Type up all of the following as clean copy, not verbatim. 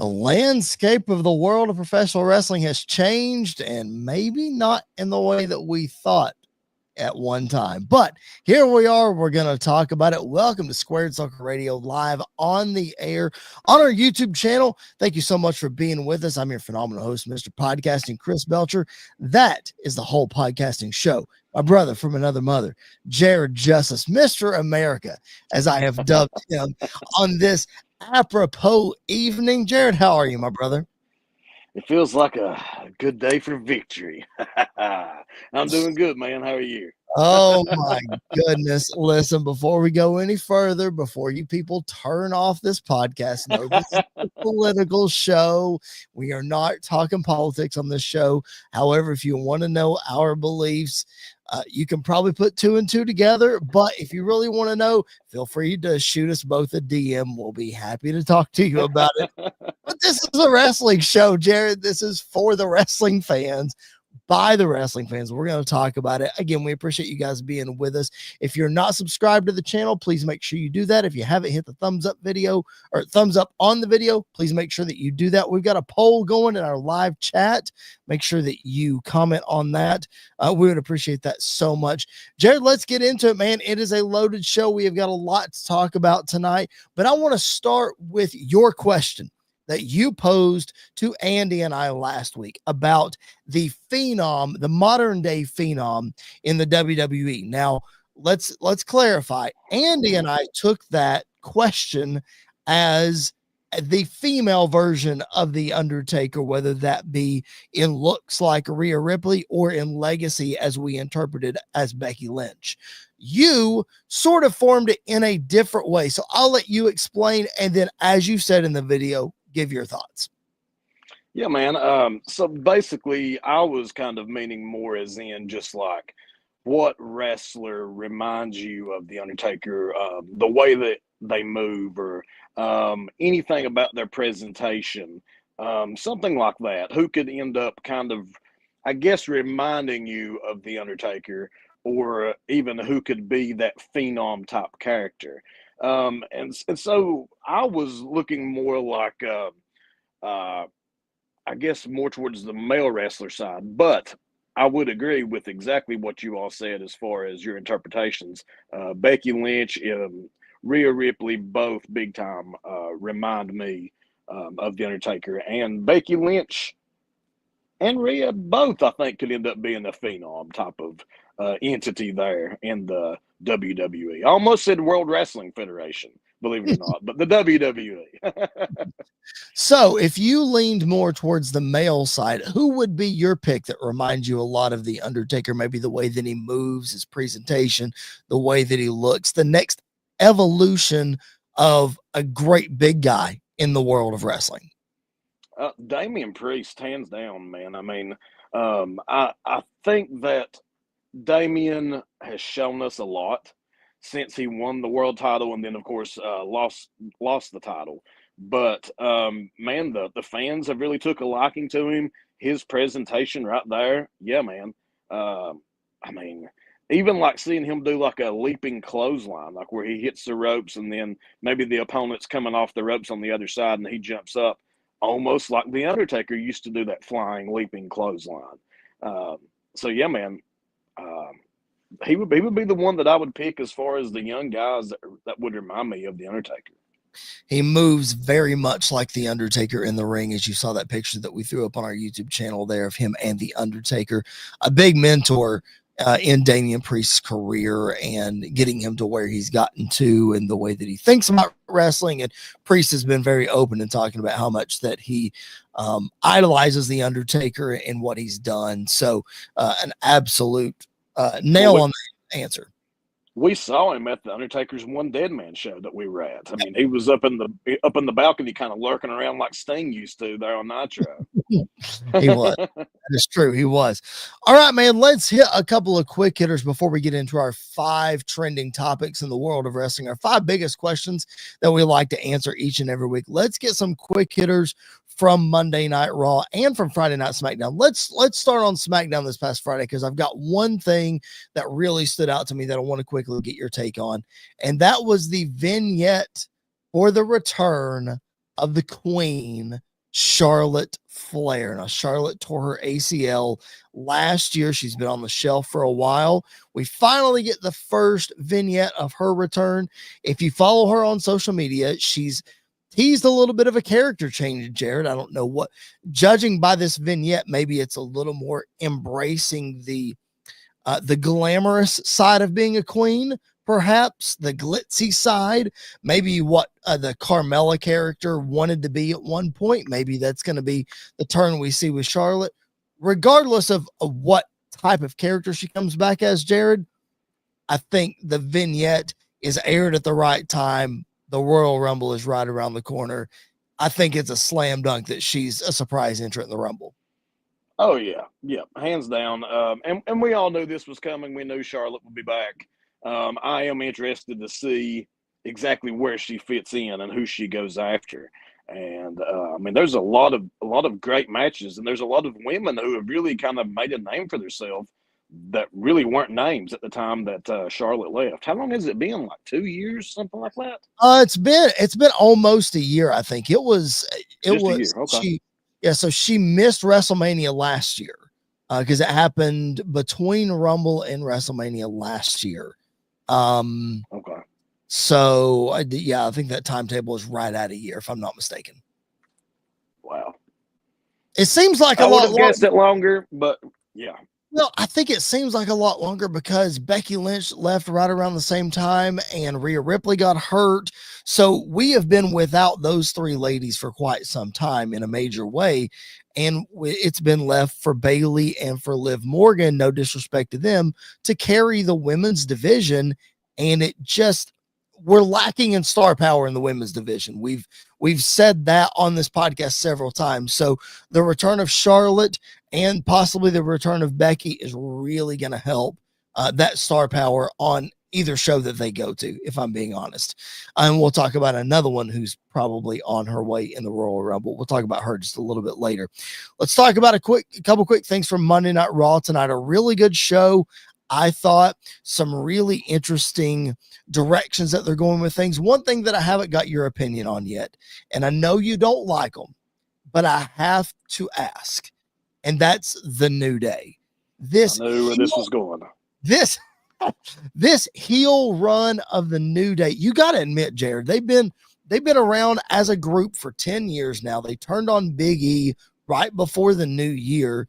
landscape of the world of professional wrestling has changed, and maybe not in the way that we thought at one time. But here we are. We're going to talk about it. Welcome to Squared Circle Radio, live on the air on our YouTube channel. Thank you so much for being with us. I'm your phenomenal host, Mr. Podcasting, Chris Belcher. That is the whole podcasting show. My brother from another mother, Jared Justice, Mr. America, as I have dubbed him on this apropos evening. Jared, how are you, my brother? It feels like a good day for victory. I'm doing good, man. How are you? Oh my goodness. Listen, before we go any further, before you people turn off this podcast, no, this is a political show. We are not talking politics on this show. However, if you want to know our beliefs, you can probably put two and two together. But if you really want to know, feel free to shoot us both a DM. We'll be happy to talk to you about it. But this is a wrestling show, Jared. This is for the wrestling fans. By the wrestling fans. We're going to talk about it. Again, we appreciate you guys being with us. If you're not subscribed to the channel, please make sure you do that. If you haven't hit the thumbs up video or thumbs up on the video, please make sure that you do that. We've got a poll going in our live chat. Make sure that you comment on that. We would appreciate that so much. Jared, let's get into it, man. It is a loaded show. We have got a lot to talk about tonight, but I want to start with your question that you posed to Andy and I last week about the phenom, the modern day phenom in the WWE. Now, let's clarify. Andy and I took that question as the female version of the Undertaker, whether that be in looks like Rhea Ripley or in legacy as we interpreted as Becky Lynch. You sort of formed it in a different way. So I'll let you explain. And then, as you said in the video, give your thoughts. Yeah, man. So basically, I was kind of meaning more as in just like what wrestler reminds you of The Undertaker, the way that they move, or anything about their presentation, something like that. Who could end up kind of, I guess, reminding you of The Undertaker, or even who could be that phenom type character. And so I was looking more like, I guess, more towards the male wrestler side, but I would agree with exactly what you all said as far as your interpretations. Becky Lynch, Rhea Ripley, both big time remind me of The Undertaker, and Becky Lynch and Rhea both, I think, could end up being a phenom type of entity there in the WWE. I almost said World Wrestling Federation, believe it or not, but the WWE. So if you leaned more towards the male side, who would be your pick that reminds you a lot of the Undertaker? Maybe the way that he moves, his presentation, the way that he looks, the next evolution of a great big guy in the world of wrestling. Damian Priest, hands down, man. I mean, I think that Damian has shown us a lot since he won the world title, and then, of course, lost the title. But man, the fans have really took a liking to him. His presentation right there, yeah, man. I mean, even like seeing him do like a leaping clothesline, like where he hits the ropes and then maybe the opponent's coming off the ropes on the other side and he jumps up, almost like The Undertaker used to do that flying, leaping clothesline. So yeah, man, he would be the one that I would pick as far as the young guys that would remind me of The Undertaker. He moves very much like The Undertaker in the ring, as you saw that picture that we threw up on our YouTube channel there of him and The Undertaker. A big mentor in Damian Priest's career and getting him to where he's gotten to and the way that he thinks about wrestling. And Priest has been very open in talking about how much that he idolizes The Undertaker and what he's done. So an absolute nail on the answer. We saw him at the Undertaker's One Dead Man show that we were at. I mean, he was up in the balcony, kind of lurking around like Sting used to there on Nitro. He was. That is true. He was. All right, man. Let's hit a couple of quick hitters before we get into our 5 trending topics in the world of wrestling. Our 5 biggest questions that we like to answer each and every week. Let's get some quick hitters from Monday Night Raw and from Friday Night SmackDown. Let's start on SmackDown this past Friday, because I've got one thing that really stood out to me that I want to quickly get your take on, and that was the vignette for the return of the Queen, Charlotte Flair. Now, Charlotte tore her ACL last year. She's been on the shelf for a while. We finally get the first vignette of her return. If you follow her on social media, she's teased a little bit of a character change, Jared. I don't know what, judging by this vignette, maybe it's a little more embracing the glamorous side of being a queen, perhaps the glitzy side, maybe what the Carmella character wanted to be at one point. Maybe that's going to be the turn we see with Charlotte. Regardless of what type of character she comes back as, Jared, I think the vignette is aired at the right time. The Royal Rumble is right around the corner. I think it's a slam dunk that she's a surprise entrant in the Rumble. Oh, yeah. Yeah, hands down. And we all knew this was coming. We knew Charlotte would be back. I am interested to see exactly where she fits in and who she goes after. And I mean, there's a lot of great matches, and there's a lot of women who have really kind of made a name for themselves that really weren't names at the time that Charlotte left. How long has it been? Like 2 years, something like that? It's been almost a year. I think it was A year. Okay. So she missed WrestleMania last year because it happened between Rumble and WrestleMania last year. Okay. So I think that timetable is right at a year, if I'm not mistaken. Wow. It seems like I would have guessed it longer, but yeah. Well, I think it seems like a lot longer because Becky Lynch left right around the same time and Rhea Ripley got hurt. So we have been without those three ladies for quite some time in a major way. And it's been left for Bayley and for Liv Morgan, no disrespect to them, to carry the women's division. And we're lacking in star power in the women's division. We've said that on this podcast several times. So the return of Charlotte and possibly the return of Becky is really going to help that star power on either show that they go to, if I'm being honest. And we'll talk about another one who's probably on her way in the Royal Rumble. We'll talk about her just a little bit later. Let's talk about a couple quick things from Monday Night Raw tonight. A really good show. I thought some really interesting directions that they're going with things. One thing that I haven't got your opinion on yet, and I know you don't like them, but I have to ask, and that's the New Day. I knew where this was going. This heel run of the New Day, you got to admit, Jared, they've been around as a group for 10 years now. They turned on Big E right before the new year.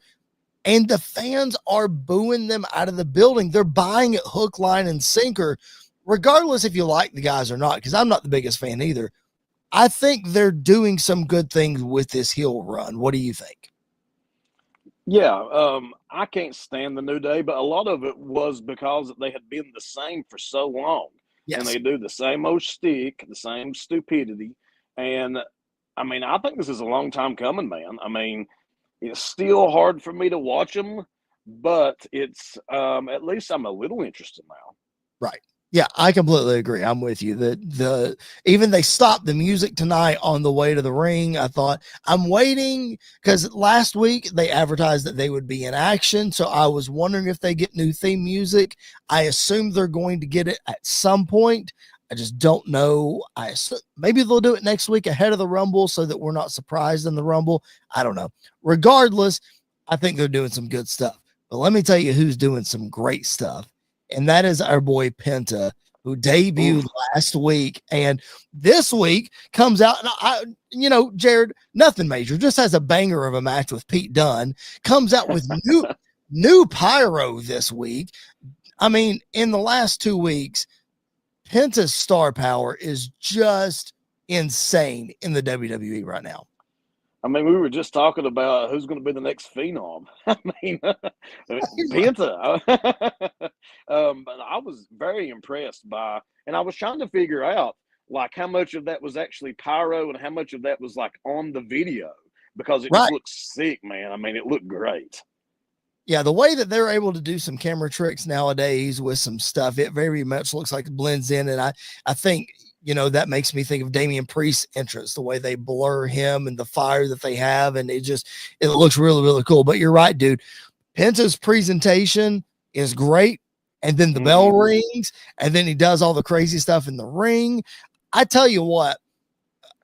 And the fans are booing them out of the building. They're buying it hook, line, and sinker, regardless if you like the guys or not, because I'm not the biggest fan either. I think they're doing some good things with this heel run. What do you think? Yeah, I can't stand the New Day, but a lot of it was because they had been the same for so long. Yes. And they do the same old stick, the same stupidity. And, I mean, I think this is a long time coming, man. I mean, it's still hard for me to watch them, but it's at least I'm a little interested now. Right. Yeah, I completely agree. I'm with you. Even they stopped the music tonight on the way to the ring. I thought, I'm waiting because last week they advertised that they would be in action. So I was wondering if they get new theme music. I assume they're going to get it at some point. I just don't know. Maybe they'll do it next week ahead of the Rumble so that we're not surprised in the Rumble. I don't know. Regardless, I think they're doing some good stuff. But let me tell you who's doing some great stuff, and that is our boy Penta, who debuted last week. And this week comes out, and Jared, nothing major, just has a banger of a match with Pete Dunne, comes out with new pyro this week. I mean, in the last 2 weeks, Penta's star power is just insane in the WWE right now. I mean, we were just talking about who's going to be the next Phenom. I mean, Penta. But I was very impressed by, and I was trying to figure out, like, how much of that was actually pyro and how much of that was, like, on the video, because it just looks sick, man. I mean, it looked great. Yeah, the way that they're able to do some camera tricks nowadays with some stuff, it very much looks like it blends in. And I think, that makes me think of Damian Priest's entrance, the way they blur him and the fire that they have. And it looks really, really cool. But you're right, dude. Penta's presentation is great. And then the bell rings, and then he does all the crazy stuff in the ring. I tell you what,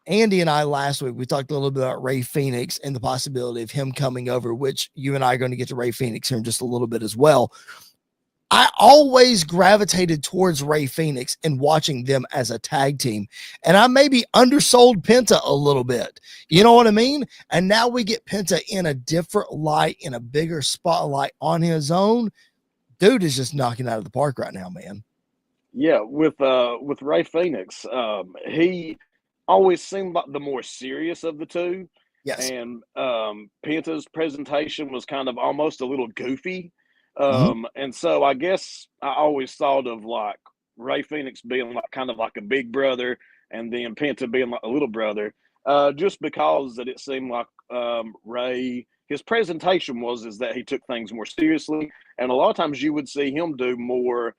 Andy and I last week, we talked a little bit about Ray Phoenix and the possibility of him coming over, which you and I are going to get to Ray Phoenix here in just a little bit as well. I always gravitated towards Ray Phoenix and watching them as a tag team. And I maybe undersold Penta a little bit. You know what I mean? And now we get Penta in a different light, in a bigger spotlight on his own. Dude is just knocking out of the park right now, man. Yeah, with Ray Phoenix, he always seemed like the more serious of the two. Yes. And Penta's presentation was kind of almost a little goofy. And so I guess I always thought of like Ray Phoenix being like kind of like a big brother, and then Penta being like a little brother, just because that it seemed like Ray, his presentation is that he took things more seriously, and a lot of times you would see him do more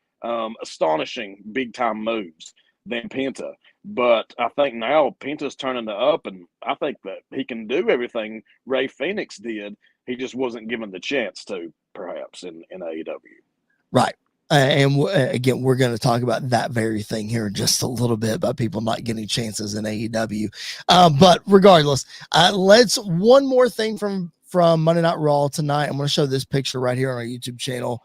astonishing big time moves than Penta. But I think now Penta's turning it up, and I think that he can do everything Ray Phoenix did. He just wasn't given the chance to, perhaps, in AEW. Right. And again, we're going to talk about that very thing here in just a little bit, about people not getting chances in AEW. But regardless, let's one more thing from Monday Night Raw tonight. I'm going to show this picture right here on our YouTube channel.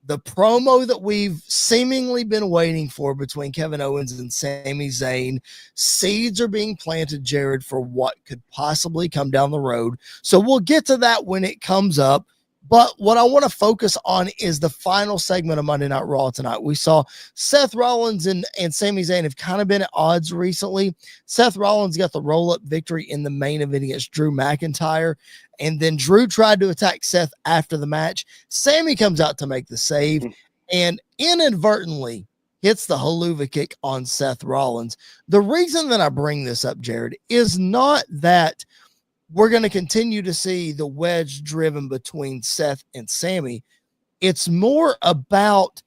The promo that we've seemingly been waiting for between Kevin Owens and Sami Zayn. Seeds are being planted, Jared, for what could possibly come down the road. So we'll get to that when it comes up. But what I want to focus on is the final segment of Monday Night Raw tonight. We saw Seth Rollins and Sami Zayn have kind of been at odds recently. Seth Rollins got the roll-up victory in the main event against Drew McIntyre, and then Drew tried to attack Seth after the match. Sami comes out to make the save and inadvertently hits the haluva kick on Seth Rollins. The reason that I bring this up, Jared, is not that we're going to continue to see the wedge driven between Seth and Sami. It's more about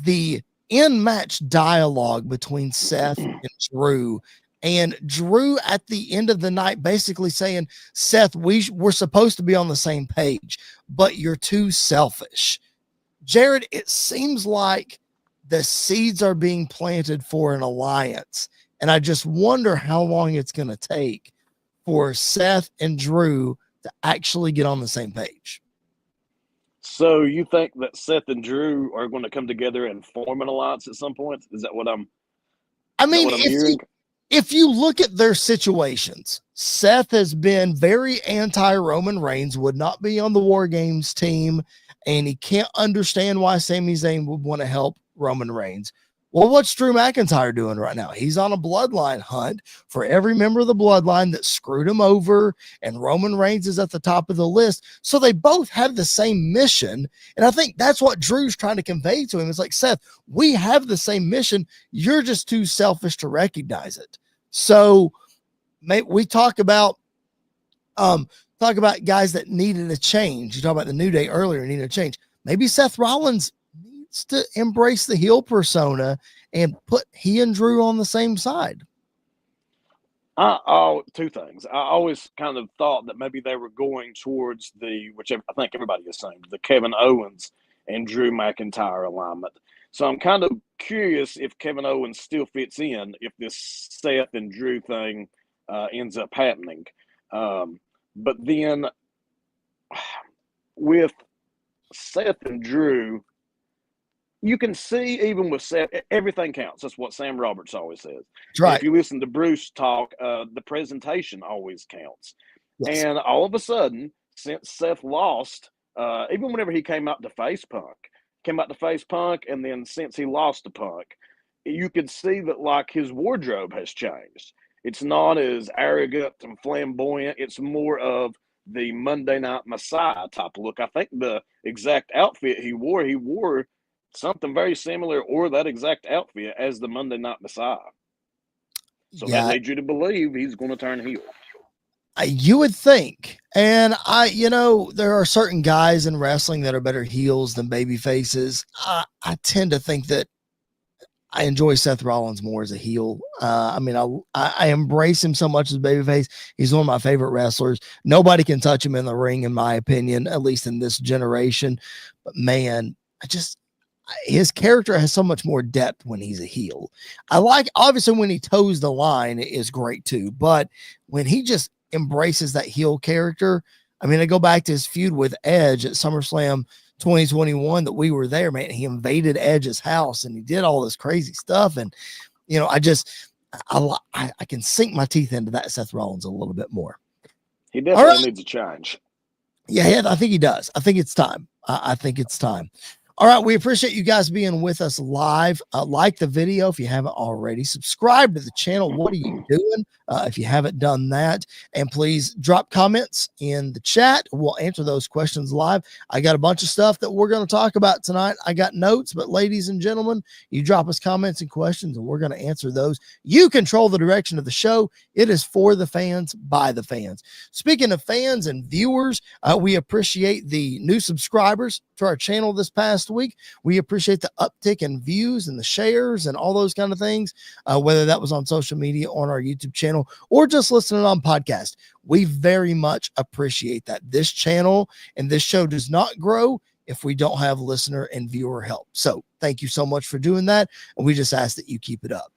the in-match dialogue between Seth and Drew. And Drew at the end of the night basically saying, Seth, we're supposed to be on the same page, but you're too selfish. Jared, it seems like the seeds are being planted for an alliance. And I just wonder how long it's going to take for Seth and Drew to actually get on the same page. So you think that Seth and Drew are going to come together and form an alliance at some point? Is that what I'm hearing? If you look at their situations, Seth has been very anti-Roman Reigns, would not be on the War Games team, and he can't understand why Sami Zayn would want to help Roman Reigns. Well, what's Drew McIntyre doing right now? He's on a bloodline hunt for every member of the bloodline that screwed him over, and Roman Reigns is at the top of the list. So they both have the same mission, and I think that's what Drew's trying to convey to him. It's like, Seth, we have the same mission. You're just too selfish to recognize it. So we talk about guys that needed a change. You talk about the New Day earlier, needed a change. Maybe Seth Rollins to embrace the heel persona and put he and Drew on the same side. Two things. I always kind of thought that maybe they were going towards whichever I think everybody assumed, the Kevin Owens and Drew McIntyre alignment. So I'm kind of curious if Kevin Owens still fits in if this Seth and Drew thing ends up happening. But then with Seth and Drew, you can see even with Seth, everything counts. That's what Sam Roberts always says. Right. If you listen to Bruce talk, the presentation always counts. Yes. And all of a sudden, since Seth lost, even whenever he came out to face Punk, and then since he lost to Punk, you could see that like his wardrobe has changed. It's not as arrogant and flamboyant. It's more of the Monday Night Messiah type look. I think the exact outfit he wore something very similar or that exact outfit as the Monday Night Messiah. So that leads you to believe he's going to turn heel. You would think. And there are certain guys in wrestling that are better heels than baby faces. I tend to think that I enjoy Seth Rollins more as a heel. I embrace him so much as a babyface. He's one of my favorite wrestlers. Nobody can touch him in the ring, in my opinion, at least in this generation. But man, his character has so much more depth when he's a heel. I like, obviously, when he toes the line is great too, but when he just embraces that heel character, I mean, I go back to his feud with Edge at SummerSlam 2021 that we were there, man. He invaded Edge's house and he did all this crazy stuff. And, I can sink my teeth into that Seth Rollins a little bit more. He definitely needs a change. Yeah, I think he does. I think it's time. I think it's time. All right, we appreciate you guys being with us live. Like the video if you haven't already. Subscribe to the channel. What are you doing if you haven't done that? And please drop comments in the chat. We'll answer those questions live. I got a bunch of stuff that we're going to talk about tonight. I got notes, but ladies and gentlemen, you drop us comments and questions, and we're going to answer those. You control the direction of the show. It is for the fans, by the fans. Speaking of fans and viewers, we appreciate the new subscribers to our channel this past week. We appreciate the uptick in views and the shares and all those kind of things, whether that was on social media, on our YouTube channel, or just listening on podcast. We very much appreciate that. This channel and this show does not grow if we don't have listener and viewer help. So thank you so much for doing that. And we just ask that you keep it up.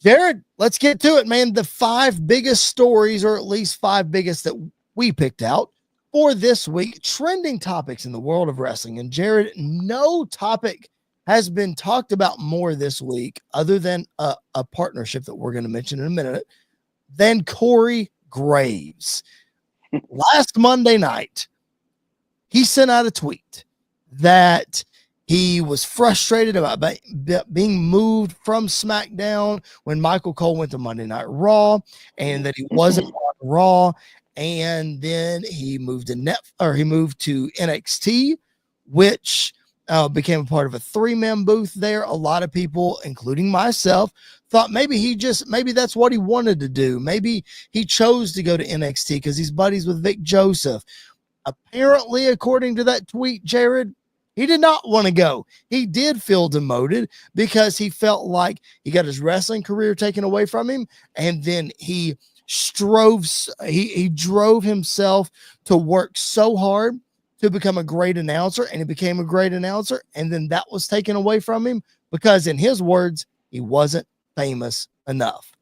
Jared, let's get to it, man. The 5 biggest stories, or at least 5 biggest that we picked out for this week, trending topics in the world of wrestling. And Jared, no topic has been talked about more this week, other than a partnership that we're going to mention in a minute, than Corey Graves. Last Monday night, he sent out a tweet that he was frustrated about being moved from SmackDown when Michael Cole went to Monday Night Raw, and that he wasn't on Raw. And then he moved to NXT, which became a part of a 3-man booth there. A lot of people, including myself, thought maybe that's what he wanted to do. Maybe he chose to go to NXT because he's buddies with Vic Joseph. Apparently, according to that tweet, Jared, he did not want to go. He did feel demoted because he felt like he got his wrestling career taken away from him, and then he drove himself to work so hard to become a great announcer, and he became a great announcer, and then that was taken away from him because, in his words, he wasn't famous enough.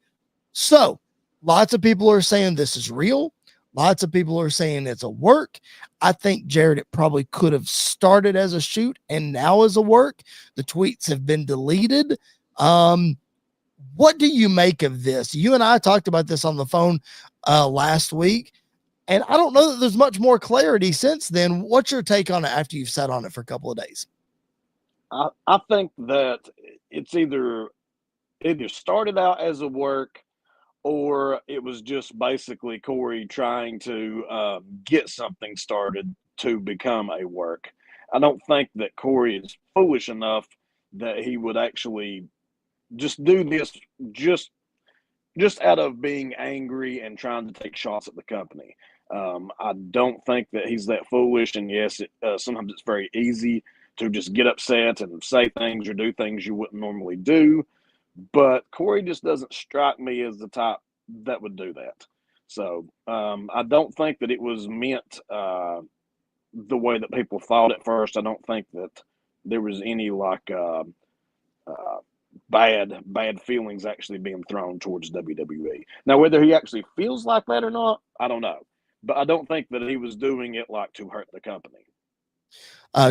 So lots of people are saying this is real. Lots of people are saying it's a work. I think, Jared, it probably could have started as a shoot and now as a work. The tweets have been deleted. What do you make of this? You and I talked about this on the phone last week, and I don't know that there's much more clarity since then. What's your take on it after you've sat on it for a couple of days? I think that it's either started out as a work, or it was just basically Corey trying to get something started to become a work. I don't think that Corey is foolish enough that he would actually just do this just out of being angry and trying to take shots at the company. I don't think that he's that foolish. And yes, sometimes it's very easy to just get upset and say things or do things you wouldn't normally do. But Corey just doesn't strike me as the type that would do that. So I don't think that it was meant the way that people thought at first. I don't think that there was any bad feelings actually being thrown towards WWE. Now, whether he actually feels like that or not, I don't know. But I don't think that he was doing it to hurt the company.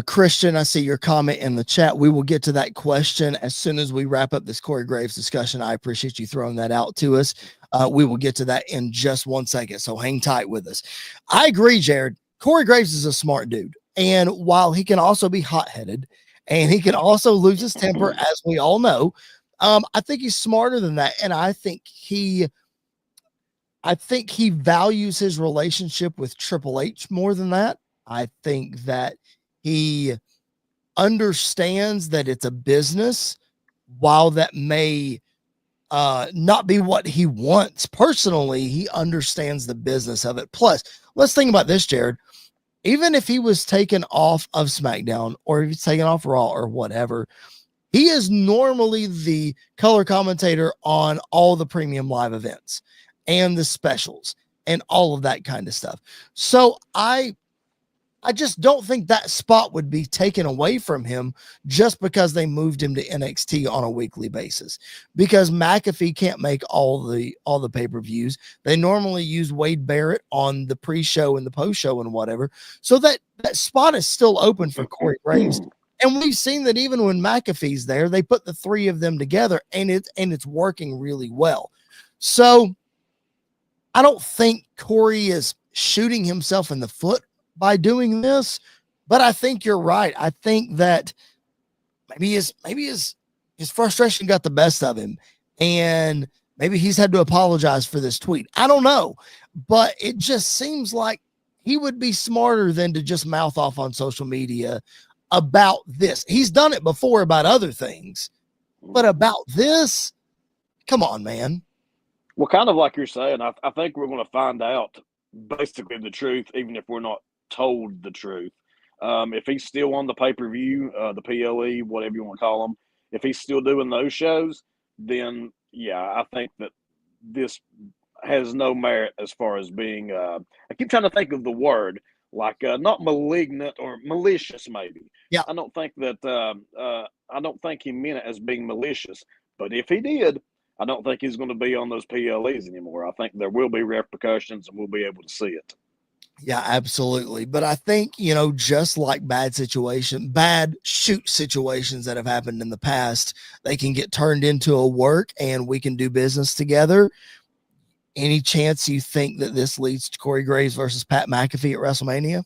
Christian, I see your comment in the chat. We will get to that question as soon as we wrap up this Corey Graves discussion. I appreciate you throwing that out to us. We will get to that in just 1 second, so hang tight with us. I agree, Jared. Corey Graves is a smart dude, and while he can also be hot-headed, and he can also lose his temper, as we all know, I think he's smarter than that, and I think he values his relationship with Triple H more than that. I think that he understands that it's a business, while that may not be what he wants personally. He understands the business of it. Plus, let's think about this, Jared. Even if he was taken off of SmackDown, or if he's taken off Raw or whatever, he is normally the color commentator on all the premium live events and the specials and all of that kind of stuff. So I I just don't think that spot would be taken away from him just because they moved him to NXT on a weekly basis. Because McAfee can't make all the pay-per-views. They normally use Wade Barrett on the pre-show and the post-show and whatever. So that spot is still open for Corey Graves. And we've seen that even when McAfee's there, they put the three of them together and it's working really well. So I don't think Corey is shooting himself in the foot by doing this, but I think you're right. I think that maybe his frustration got the best of him, and maybe he's had to apologize for this tweet. I don't know, but it just seems like he would be smarter than to just mouth off on social media about this. He's done it before about other things, but about this, come on, man. Well, kind of like you're saying, I think we're going to find out basically the truth, even if we're not told the truth. If he's still on the pay-per-view, the PLE, whatever you want to call them, if he's still doing those shows, then yeah, I think that this has no merit as far as being, I keep trying to think of the word, like not malignant or malicious maybe. Yeah. I don't think he meant it as being malicious, but if he did, I don't think he's going to be on those PLEs anymore. I think there will be repercussions and we'll be able to see it. Yeah, absolutely. But I think, just like bad shoot situations that have happened in the past, they can get turned into a work and we can do business together. Any chance you think that this leads to Corey Graves versus Pat McAfee at WrestleMania?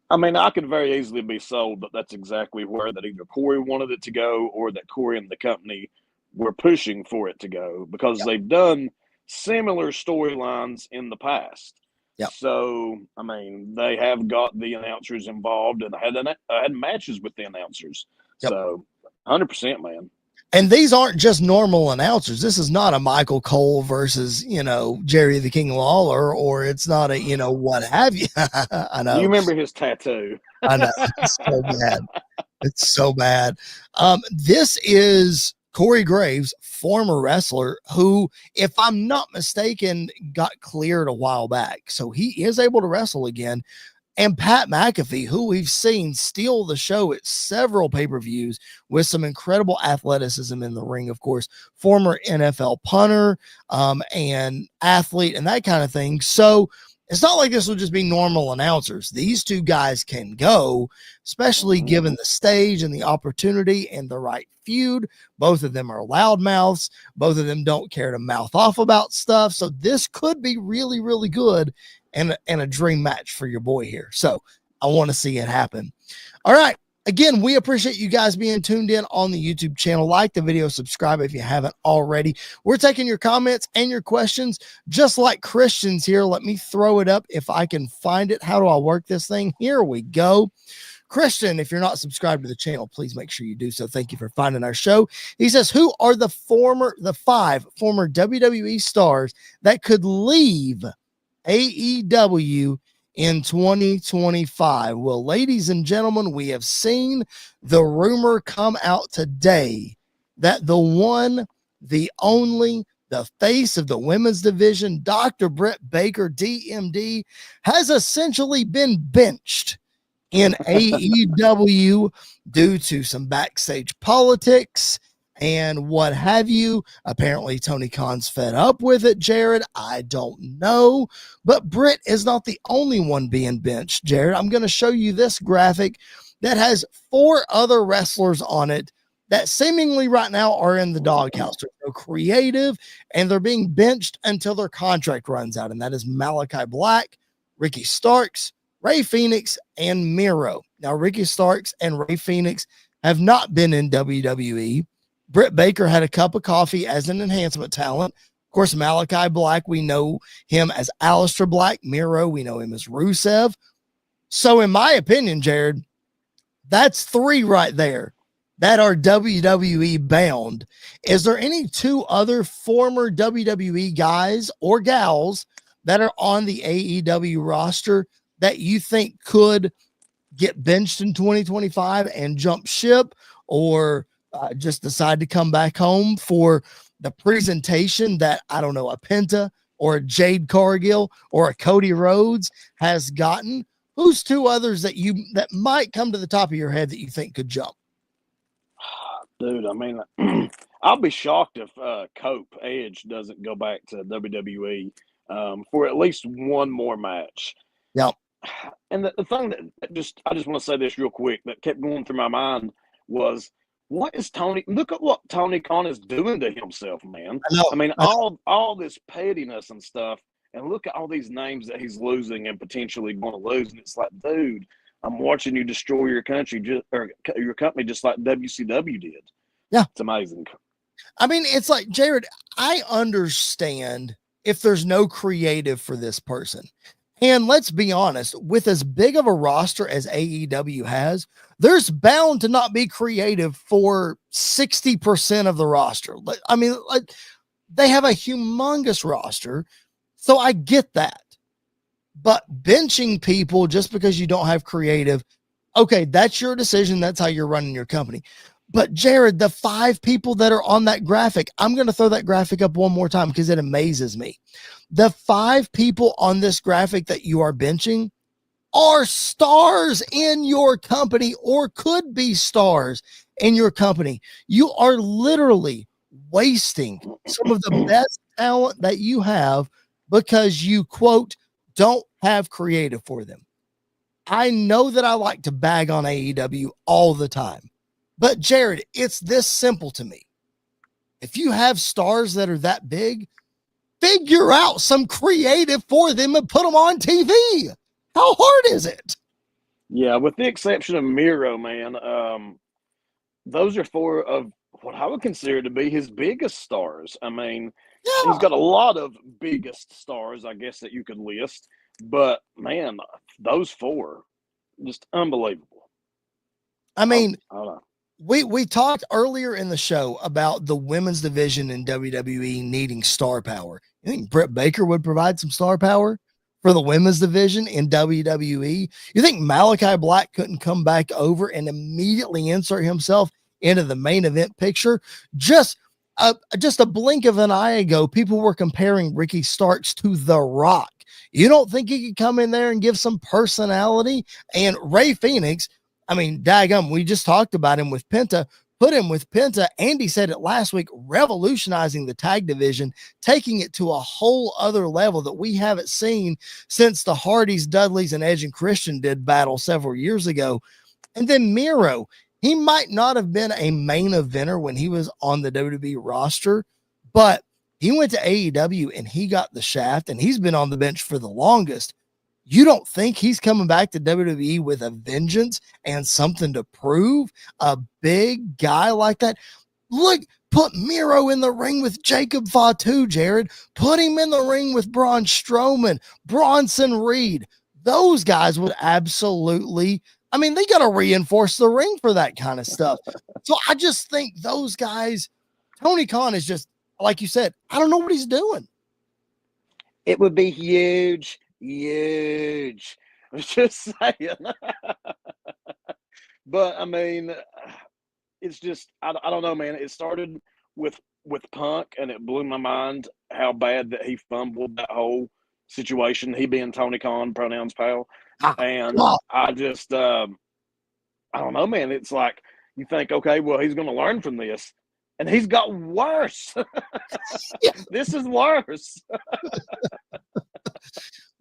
I mean, I could very easily be sold that that's exactly where that either Corey wanted it to go or that Corey and the company were pushing for it to go, because they've done similar storylines in the past. Yep. So, I mean, they have got the announcers involved and had matches with the announcers. Yep. So, 100%, man. And these aren't just normal announcers. This is not a Michael Cole versus, Jerry the King Lawler, or it's not a, what have you. I know. You remember his tattoo. I know. It's so bad. It's so bad. This is Corey Graves, former wrestler, who, if I'm not mistaken, got cleared a while back. So he is able to wrestle again. And Pat McAfee, who we've seen steal the show at several pay-per-views with some incredible athleticism in the ring, of course, former NFL punter and athlete and that kind of thing. So it's not like this will just be normal announcers. These two guys can go, especially given the stage and the opportunity and the right feud. Both of them are loudmouths. Both of them don't care to mouth off about stuff. So this could be really, really good and a dream match for your boy here. So I want to see it happen. All right. Again, we appreciate you guys being tuned in on the YouTube channel. Like the video, subscribe if you haven't already. We're taking your comments and your questions, just like Christian's here. Let me throw it up if I can find it. How do I work this thing? Here we go. Christian, if you're not subscribed to the channel, please make sure you do so. Thank you for finding our show. He says, who are the 5 former WWE stars that could leave AEW in 2025? Well, ladies and gentlemen, we have seen the rumor come out today that the one, the only, the face of the women's division, Dr. Britt Baker, DMD, has essentially been benched in AEW due to some backstage politics and what have you. Apparently Tony Khan's fed up with it, Jared. I don't know, but Britt is not the only one being benched, Jared. I'm going to show you this graphic that has 4 other wrestlers on it that seemingly right now are in the doghouse. They're creative and they're being benched until their contract runs out. And that is Malachi Black, Ricky Starks, Ray Phoenix, and Miro. Now, Ricky Starks and Ray Phoenix have not been in WWE. Britt Baker had a cup of coffee as an enhancement talent. Of course, Malachi Black, we know him as Aleister Black. Miro, we know him as Rusev. So in my opinion, Jared, that's 3 right there that are WWE bound. Is there any 2 other former WWE guys or gals that are on the AEW roster that you think could get benched in 2025 and jump ship, or just decide to come back home for the presentation that, I don't know, a Penta or a Jade Cargill or a Cody Rhodes has gotten? Who's two others that might come to the top of your head that you think could jump? Dude, I mean, I'll be shocked if Edge doesn't go back to WWE for at least one more match. Yeah. And the thing that I just want to say this real quick that kept going through my mind was, look at what Tony Khan is doing to himself, man. I mean, all this pettiness and stuff, and look at all these names that he's losing and potentially going to lose. And it's like, dude, I'm watching you destroy your country, or your company, just like WCW did. Yeah. It's amazing. I mean, it's like, Jared, I understand if there's no creative for this person. And let's be honest, with as big of a roster as AEW has, there's bound to not be creative for 60% of the roster. I mean, like, they have a humongous roster, so I get that. But benching people just because you don't have creative, okay, that's your decision. That's how you're running your company. But Jared, the 5 people that are on that graphic, I'm going to throw that graphic up one more time because it amazes me. The 5 people on this graphic that you are benching are stars in your company, or could be stars in your company. You are literally wasting some of the best talent that you have because you, quote, don't have creative for them. I know that I like to bag on AEW all the time, but Jared, it's this simple to me. If you have stars that are that big, figure out some creative for them and put them on TV. How hard is it? Yeah, with the exception of Miro, man, those are 4 of what I would consider to be his biggest stars. I mean, he's got a lot of biggest stars, I guess, that you could list. But, man, those 4, just unbelievable. I mean, we talked earlier in the show about the women's division in WWE needing star power. You think Britt Baker would provide some star power for the women's division in WWE? You think Malachi Black couldn't come back over and immediately insert himself into the main event picture? Just a blink of an eye ago, people were comparing Ricky Starks to The Rock. You don't think he could come in there and give some personality? And Ray Phoenix, I mean, daggum, we just talked about him with Penta. Put him with Penta. Andy said it last week, revolutionizing the tag division, taking it to a whole other level that we haven't seen since the Hardys, Dudleys, and Edge and Christian did battle several years ago. And then Miro, he might not have been a main eventer when he was on the WWE roster, but he went to AEW and he got the shaft, and he's been on the bench for the longest. You don't think he's coming back to WWE with a vengeance and something to prove? A big guy like that? Look, put Miro in the ring with Jacob Fatu, Jared. Put him in the ring with Braun Strowman, Bronson Reed. Those guys would absolutely, I mean, they got to reinforce the ring for that kind of stuff. So I just think those guys, Tony Khan is just, like you said, I don't know what he's doing. It would be huge. Huge. I was just saying. But I mean, it's just I don't know, man. It started with Punk, and it blew my mind how bad that he fumbled that whole situation. He being Tony Khan, pronouns pal, and I just I don't know, man. It's like you think, okay, well, he's going to learn from this, and he's got worse. This is worse.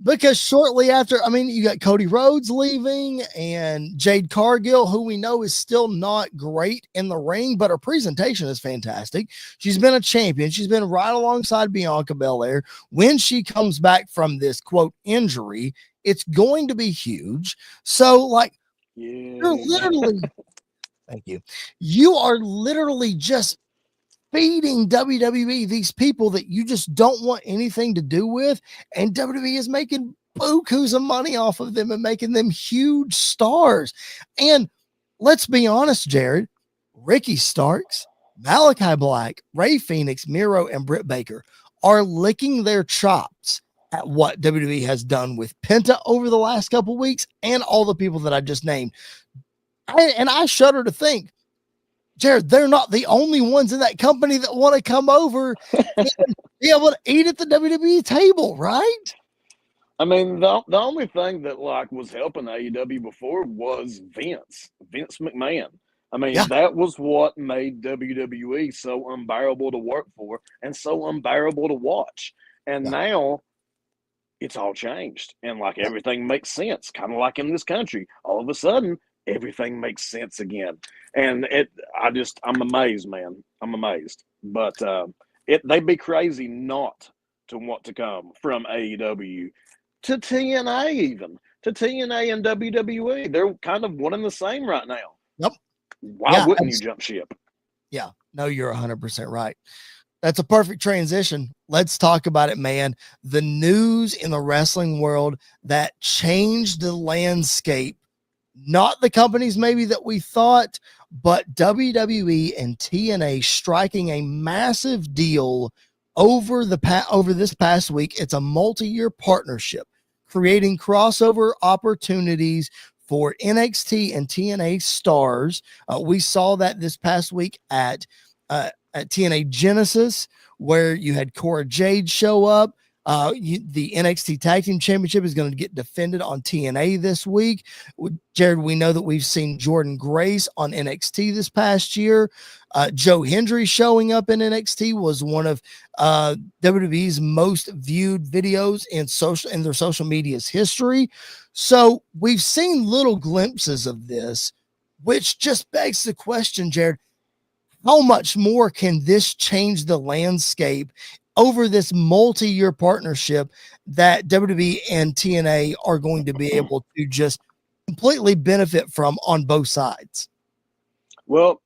Because shortly after, I mean, you got Cody Rhodes leaving and Jade Cargill, who we know is still not great in the ring, but her presentation is fantastic. She's been a champion. She's been right alongside Bianca Belair. When she comes back from this, quote, injury, it's going to be huge. So, like, you're literally, thank you. You are literally just feeding WWE these people that you just don't want anything to do with, and WWE is making bukus of money off of them and making them huge stars. And let's be honest, Jared, Ricky Starks, Malachi Black, Ray Phoenix, Miro, and Britt Baker are licking their chops at what WWE has done with Penta over the last couple weeks and all the people that I just named. And I shudder to think, Jared, they're not the only ones in that company that want to come over and be able to eat at the WWE table, right? I mean, the only thing that like was helping AEW before was Vince McMahon. I Yeah, mean, that was what made WWE so unbearable to work for and so unbearable to watch. And yeah, now it's all changed, and like yeah. everything makes sense. Kind of like in this country, all of a sudden everything makes sense again. And I'm amazed, man. I'm amazed. But they'd be crazy not to want to come from AEW to TNA, even to TNA and WWE. They're kind of one and the same right now. Yep. Why Yeah. wouldn't you jump ship? Yeah. No, you're 100% right. That's a perfect transition. Let's talk about it, man. The news in the wrestling world that changed the landscape, not the companies maybe that we thought, but WWE and TNA striking a massive deal over this past week. It's a multi-year partnership, creating crossover opportunities for NXT and TNA stars. We saw that this past week at TNA Genesis, where you had Cora Jade show up. The NXT Tag Team Championship is going to get defended on TNA this week. Jared, we know that we've seen Jordan Grace on NXT this past year. Joe Hendry showing up in NXT was one of WWE's most viewed videos in their social media's history. So we've seen little glimpses of this, which just begs the question, Jared, how much more can this change the landscape over this multi-year partnership that WWE and TNA are going to be able to just completely benefit from on both sides? Well,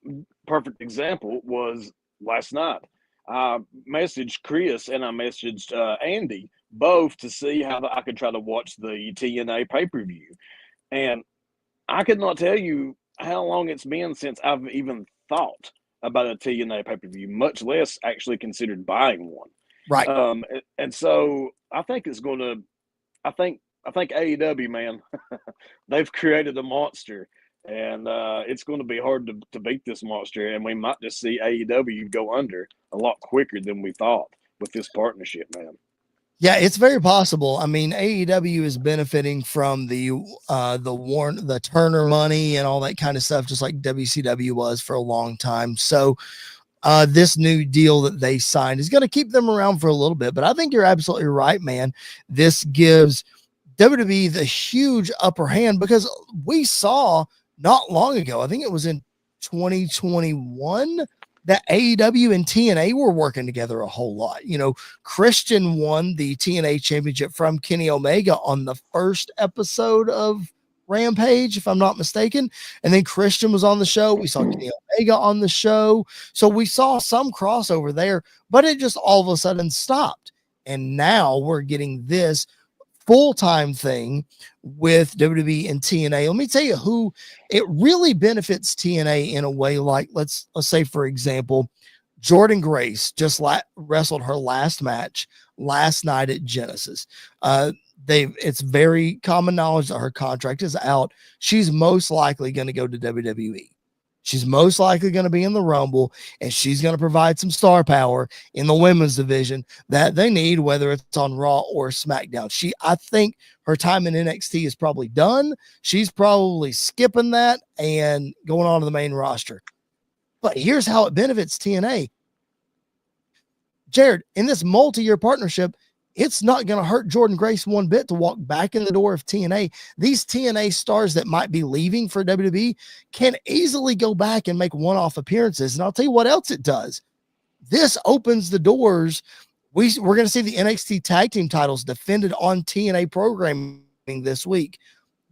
perfect example was last night. I messaged Chris and I messaged Andy both to see how I could try to watch the TNA pay per view. And I could not tell you how long it's been since I've even thought about a TNA pay per view, much less actually considered buying one. Right. And so I think it's going to, I think AEW, man, they've created a monster, and it's going to be hard to beat this monster. And we might just see AEW go under a lot quicker than we thought with this partnership, man. Yeah, it's very possible. I mean, AEW is benefiting from the Turner money and all that kind of stuff, just like WCW was for a long time. So this new deal that they signed is going to keep them around for a little bit. But I think you're absolutely right, man. This gives WWE the huge upper hand because we saw not long ago, I think it was in 2021, that AEW and TNA were working together a whole lot. You know, Christian won the TNA championship from Kenny Omega on the first episode of Rampage, if I'm not mistaken. And then Christian was on the show. We saw Kenny Omega on the show. So we saw some crossover there, but it just all of a sudden stopped. And now we're getting this full-time thing with WWE and TNA. Let me tell you who it really benefits TNA in a way. Like let's say, for example, Jordan Grace just wrestled her last match last night at Genesis. It's very common knowledge that her contract is out. She's most likely going to go to WWE. She's most likely going to be in the Rumble, and she's going to provide some star power in the women's division that they need, whether it's on Raw or SmackDown. I think her time in NXT is probably done. She's probably skipping that and going on to the main roster. But here's how it benefits TNA. Jared, in this multi-year partnership, it's not going to hurt Jordan Grace one bit to walk back in the door of TNA. These TNA stars that might be leaving for WWE can easily go back and make one-off appearances. And I'll tell you what else it does. This opens the doors. We're going to see the NXT tag team titles defended on TNA programming this week.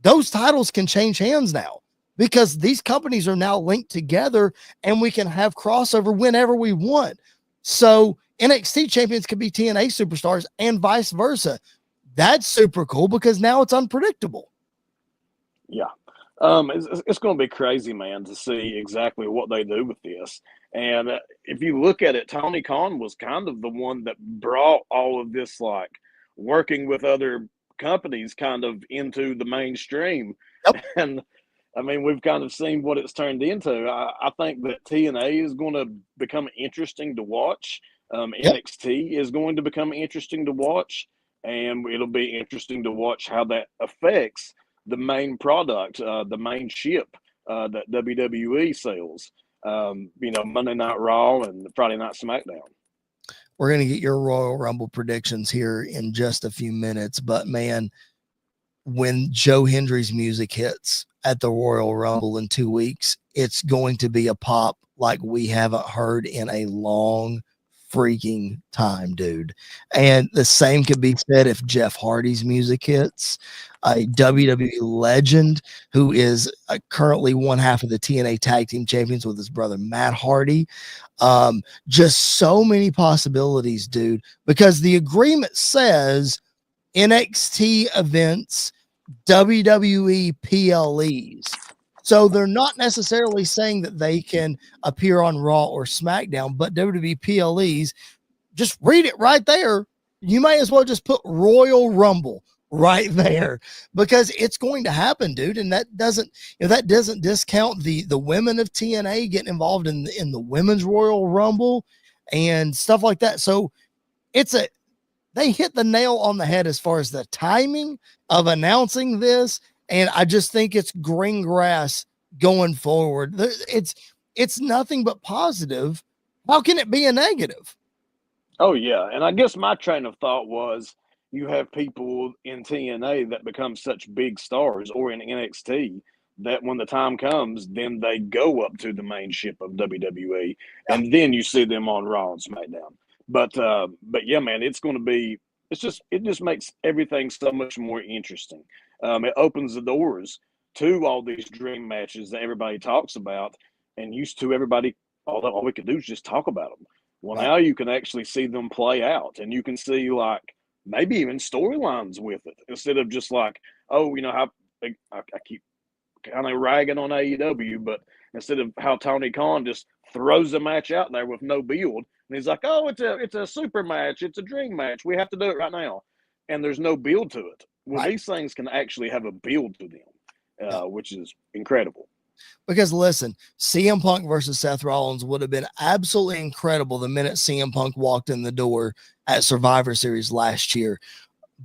Those titles can change hands now because these companies are now linked together and we can have crossover whenever we want. So NXT champions could be TNA superstars and vice versa. That's super cool because now it's unpredictable. Yeah. It's going to be crazy, man, to see exactly what they do with this. And if you look at it, Tony Khan was kind of the one that brought all of this, like working with other companies, kind of into the mainstream. Yep. And I mean, we've kind of seen what it's turned into. I think that TNA is going to become interesting to watch. Yep. NXT is going to become interesting to watch. and it'll be interesting to watch how that affects the main product, the main ship that WWE sells. Monday Night Raw and Friday Night SmackDown. We're going to get your Royal Rumble predictions here in just a few minutes, but man, when Joe Hendry's music hits at the Royal Rumble in 2 weeks, it's going to be a pop like we haven't heard in a long freaking time, dude. And the same could be said if Jeff Hardy's music hits. A WWE legend who is currently one half of the TNA Tag Team Champions with his brother Matt Hardy. Just so many possibilities, dude, because the agreement says NXT events, WWE PLEs. So they're not necessarily saying that they can appear on Raw or SmackDown, but WWE PLEs, just read it right there. You may as well just put Royal Rumble right there because it's going to happen, dude. And that doesn't discount the women of TNA getting involved in the women's Royal Rumble and stuff like that. So they hit the nail on the head as far as the timing of announcing this. And I just think it's green grass going forward. It's nothing but positive. How can it be a negative? Oh, yeah. And I guess my train of thought was you have people in TNA that become such big stars or in NXT that when the time comes, then they go up to the main ship of WWE and then you see them on Raw and SmackDown. But yeah, man, it just makes everything so much more interesting. It opens the doors to all these dream matches that everybody talks about and used to everybody, all we could do is just talk about them. Well, now you can actually see them play out and you can see like maybe even storylines with it instead of just like, oh, how I keep kind of ragging on AEW, but instead of how Tony Khan just throws a match out there with no build and he's like, oh, it's a super match. It's a dream match. We have to do it right now. And there's no build to it. Well, these things can actually have a build to them, which is incredible. Because listen, CM Punk versus Seth Rollins would have been absolutely incredible the minute CM Punk walked in the door at Survivor Series last year.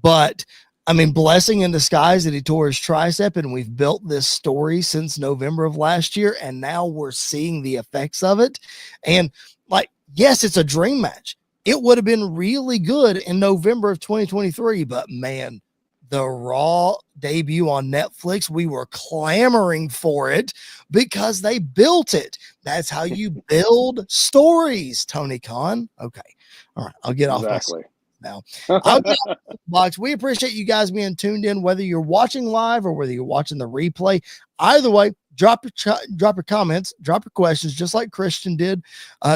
But I mean, blessing in disguise that he tore his tricep, and we've built this story since November of last year, and now we're seeing the effects of it. And like, yes, it's a dream match. It would have been really good in November of 2023, but man, the Raw debut on Netflix, we were clamoring for it because they built it. That's how you build stories, Tony Khan. Okay. All right. I'll get off now. Box. We appreciate you guys being tuned in, whether you're watching live or whether you're watching the replay. Either way, drop your comments, drop your questions, just like Christian did.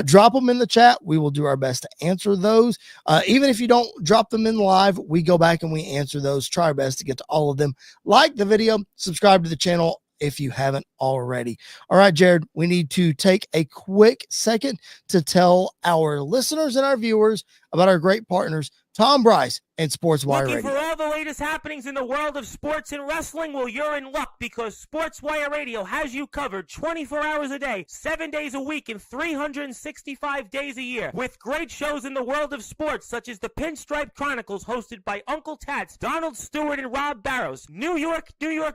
Drop them in the chat. We will do our best to answer those. Even if you don't drop them in live, we go back and we answer those. Try our best to get to all of them. Like the video, subscribe to the channel if you haven't already. All right, Jared, we need to take a quick second to tell our listeners and our viewers about our great partners, Tom Bryce and Sports Wire Radio. Looking for all the latest happenings in the world of sports and wrestling? Well, you're in luck because Sports Wire Radio has you covered 24 hours a day, 7 days a week, and 365 days a year. With great shows in the world of sports, such as the Pinstripe Chronicles, hosted by Uncle Tats, Donald Stewart, and Rob Barrows. New York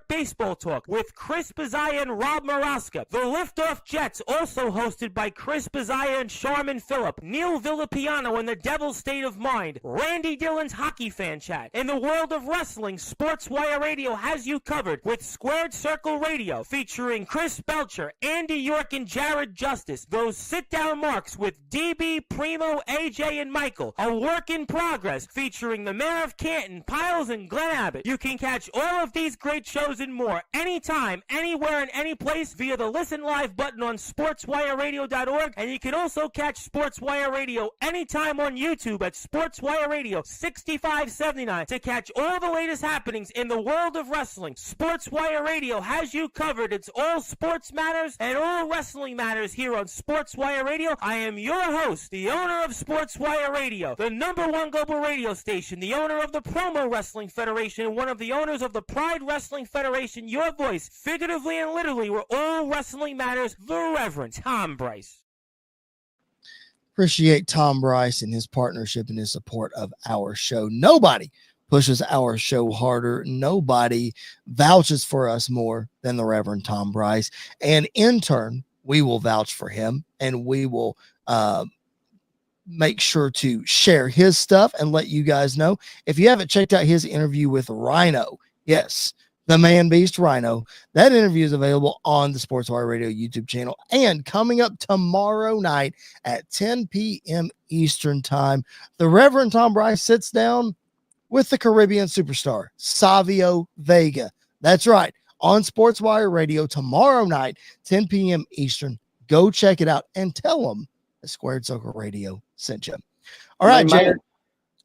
Baseball Talk with Chris Bazaya and Rob Maraska. The Liftoff Jets, also hosted by Chris Bazaya and Sharman Phillip. Neil Villapiano and the Devil's State of Mind. Randy Dillon's Hockey Fan Chat. In the world of wrestling, Sports Wire Radio has you covered with Squared Circle Radio, featuring Chris Belcher, Andy York, and Jared Justice. Those sit-down marks with DB, Primo, AJ, and Michael. A work in progress, featuring the Mayor of Canton, Piles, and Glenn Abbott. You can catch all of these great shows and more anytime, anywhere, and any place via the Listen Live button on sportswireradio.org, and you can also catch Sports Wire Radio anytime on YouTube at Sports Wire Radio 6579 to catch all the latest happenings in the world of wrestling. Sports Wire Radio has you covered. It's all sports matters and all wrestling matters here on Sports Wire Radio. I am your host, the owner of Sports Wire Radio, the #1 global radio station, the owner of the Promo Wrestling Federation, and one of the owners of the Pride Wrestling Federation. Your voice, figuratively and literally, where all wrestling matters, the Reverend Tom Bryce. Appreciate Tom Bryce and his partnership and his support of our show. Nobody pushes our show harder. Nobody vouches for us more than the Reverend Tom Bryce. And in turn, we will vouch for him, and we will make sure to share his stuff and let you guys know. If you haven't checked out his interview with Rhino, yes, the man beast Rhino, that interview is available on the Sports Wire Radio YouTube channel. And coming up tomorrow night at 10 p.m. Eastern time, the Reverend Tom Bryce sits down with the Caribbean superstar, Savio Vega. That's right, on Sports Wire Radio tomorrow night, 10 p.m. Eastern. Go check it out and tell them the Squared Circle Radio sent you. All right, Jared.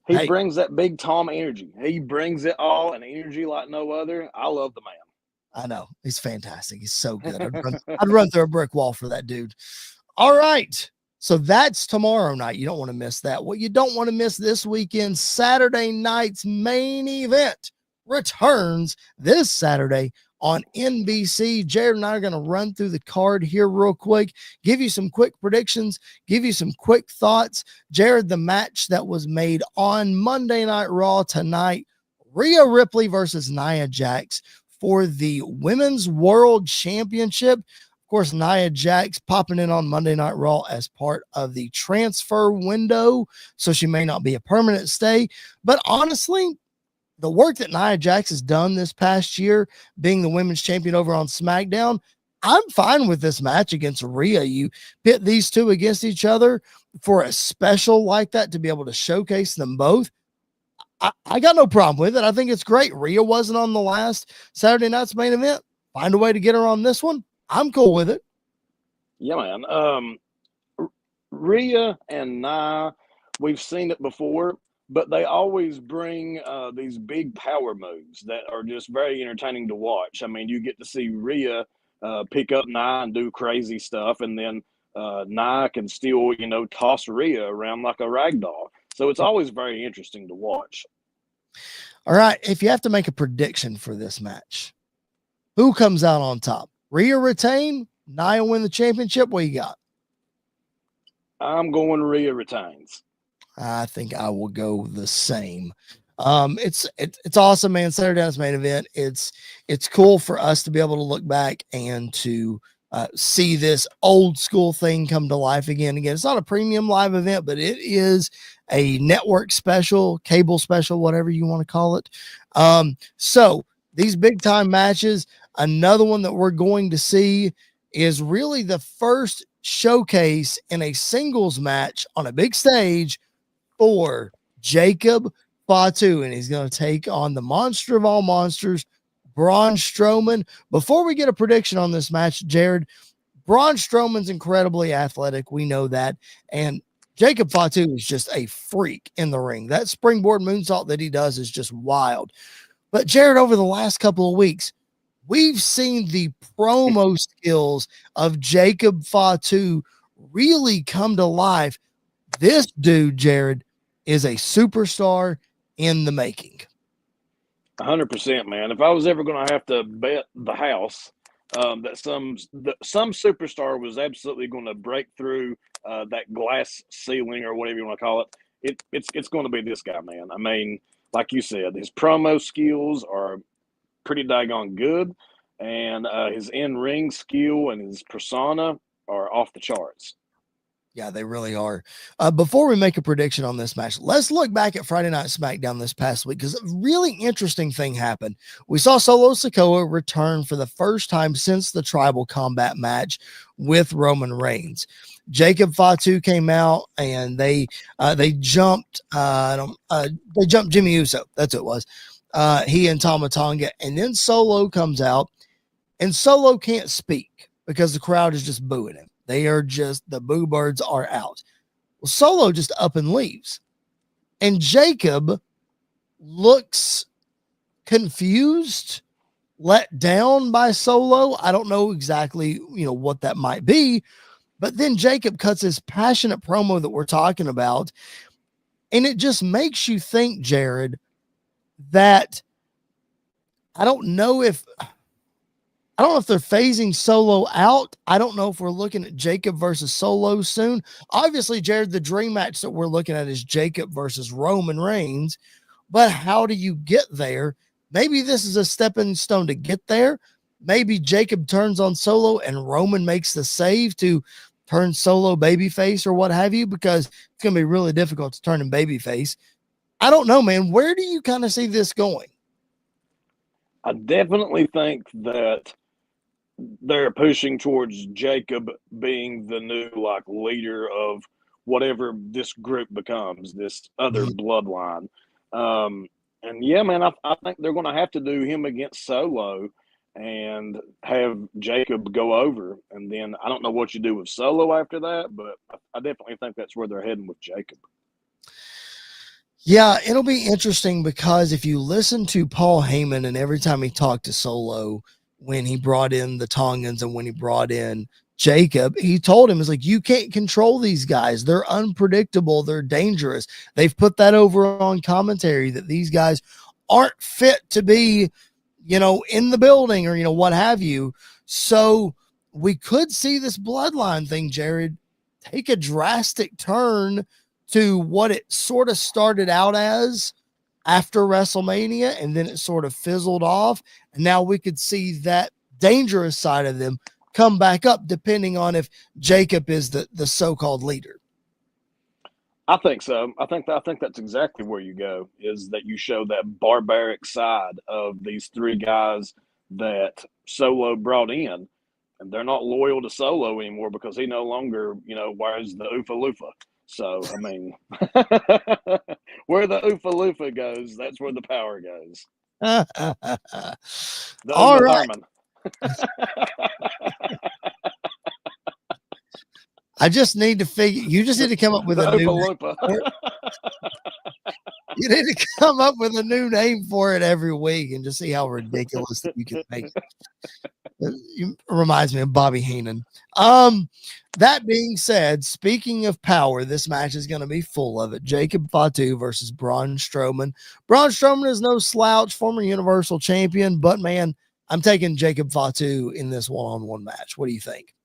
He brings that big Tom energy. He brings it all, and energy like no other. I love the man. I know. He's fantastic. He's so good. I'd run through a brick wall for that dude. All right. So that's tomorrow night. You don't want to miss that. What you don't want to miss this weekend, Saturday night's main event returns this Saturday on NBC. Jared and I are going to run through the card here real quick, give you some quick predictions, give you some quick thoughts. Jared, the match that was made on Monday Night Raw tonight, Rhea Ripley versus Nia Jax for the Women's World Championship. Of course, Nia Jax popping in on Monday Night Raw as part of the transfer window, so she may not be a permanent stay. But honestly, the work that Nia Jax has done this past year, being the women's champion over on SmackDown, I'm fine with this match against Rhea. You pit these two against each other for a special like that to be able to showcase them both. I got no problem with it. I think it's great. Rhea wasn't on the last Saturday night's main event. Find a way to get her on this one. I'm cool with it. Yeah, man. Rhea and Nia, we've seen it before, but they always bring these big power moves that are just very entertaining to watch. I mean, you get to see Rhea pick up Nia and do crazy stuff, and then Nia can still, toss Rhea around like a rag doll. So it's always very interesting to watch. All right, if you have to make a prediction for this match, who comes out on top? Rhea retain, Nia win the championship? What you got? I'm going Rhea retains. I think I will go the same. It's awesome, man. Saturday night's main event. It's cool for us to be able to look back and to see this old school thing come to life again. Again, it's not a premium live event, but it is a network special, cable special, whatever you want to call it. So these big time matches, another one that we're going to see is really the first showcase in a singles match on a big stage for Jacob Fatu, and he's going to take on the monster of all monsters, Braun Strowman. Before we get a prediction on this match, Jared, Braun Strowman's incredibly athletic. We know that. And Jacob Fatu is just a freak in the ring. That springboard moonsault that he does is just wild. But Jared, over the last couple of weeks, we've seen the promo skills of Jacob Fatu really come to life. This dude, Jared, is a superstar in the making. 100%, man. If I was ever going to have to bet the house that some superstar was absolutely going to break through that glass ceiling or whatever you want to call it, it's going to be this guy, man. I mean, like you said, his promo skills are pretty daggone good, and his in-ring skill and his persona are off the charts. Yeah, they really are. Before we make a prediction on this match, let's look back at Friday Night SmackDown this past week, because a really interesting thing happened. We saw Solo Sikoa return for the first time since the Tribal Combat match with Roman Reigns. Jacob Fatu came out and they jumped Jimmy Uso. That's what it was. He and Tama Tonga, and then Solo comes out, and Solo can't speak because the crowd is just booing him. They are just, the boo birds are out. Well, Solo just up and leaves. And Jacob looks confused, let down by Solo. I don't know exactly, what that might be. But then Jacob cuts his passionate promo that we're talking about. And it just makes you think, Jared, that I don't know if they're phasing Solo out. I don't know if we're looking at Jacob versus Solo soon. Obviously, Jared, the dream match that we're looking at is Jacob versus Roman Reigns. but how do you get there? Maybe this is a stepping stone to get there. Maybe Jacob turns on Solo and Roman makes the save to turn Solo babyface or what have you, because it's going to be really difficult to turn him babyface. I don't know, man. Where do you kind of see this going? I definitely think that they're pushing towards Jacob being the new leader of whatever this group becomes, this other bloodline. And yeah, man, I think they're going to have to do him against Solo and have Jacob go over. And then I don't know what you do with Solo after that, but I definitely think that's where they're heading with Jacob. Yeah, it'll be interesting because if you listen to Paul Heyman and every time he talked to Solo, when he brought in the Tongans and when he brought in Jacob, he told him, it's like, you can't control these guys. They're unpredictable. They're dangerous. They've put that over on commentary that these guys aren't fit to be, in the building or, what have you. So we could see this bloodline thing, Jared, take a drastic turn to what it sort of started out as after WrestleMania, and then it sort of fizzled off. And now we could see that dangerous side of them come back up, depending on if Jacob is the so-called leader. I think so. I think that's exactly where you go, is that you show that barbaric side of these three guys that Solo brought in, and they're not loyal to Solo anymore because he no longer, wears the Oofa Loofah. So, I mean, where the Oofa Loofah goes, that's where the power goes. All right. I just need to you just need to come up with a new name. You need to come up with a new name for it every week and just see how ridiculous that you can make it. It reminds me of Bobby Heenan. That being said, speaking of power, this match is going to be full of it. Jacob Fatu versus Braun Strowman. Braun Strowman is no slouch, former Universal Champion, but man, I'm taking Jacob Fatu in this one-on-one match. What do you think?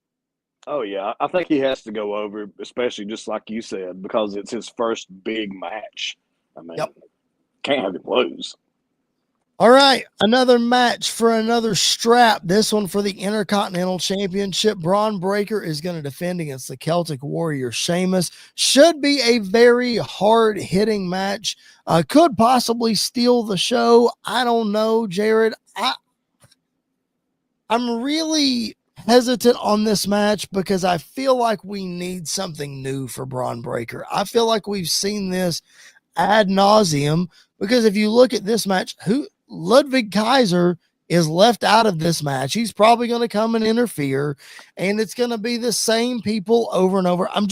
Oh, yeah. I think he has to go over, especially just like you said, because it's his first big match. I mean, can't have him lose. All right, another match for another strap. This one for the Intercontinental Championship. Braun Breaker is going to defend against the Celtic Warrior Sheamus. Should be a very hard-hitting match. Could possibly steal the show. I don't know, Jared. I'm really hesitant on this match because I feel like we need something new for Braun Breaker. I feel like we've seen this ad nauseum because if you look at this match, Ludwig Kaiser is left out of this match. He's probably going to come and interfere, and it's going to be the same people over and over. I'm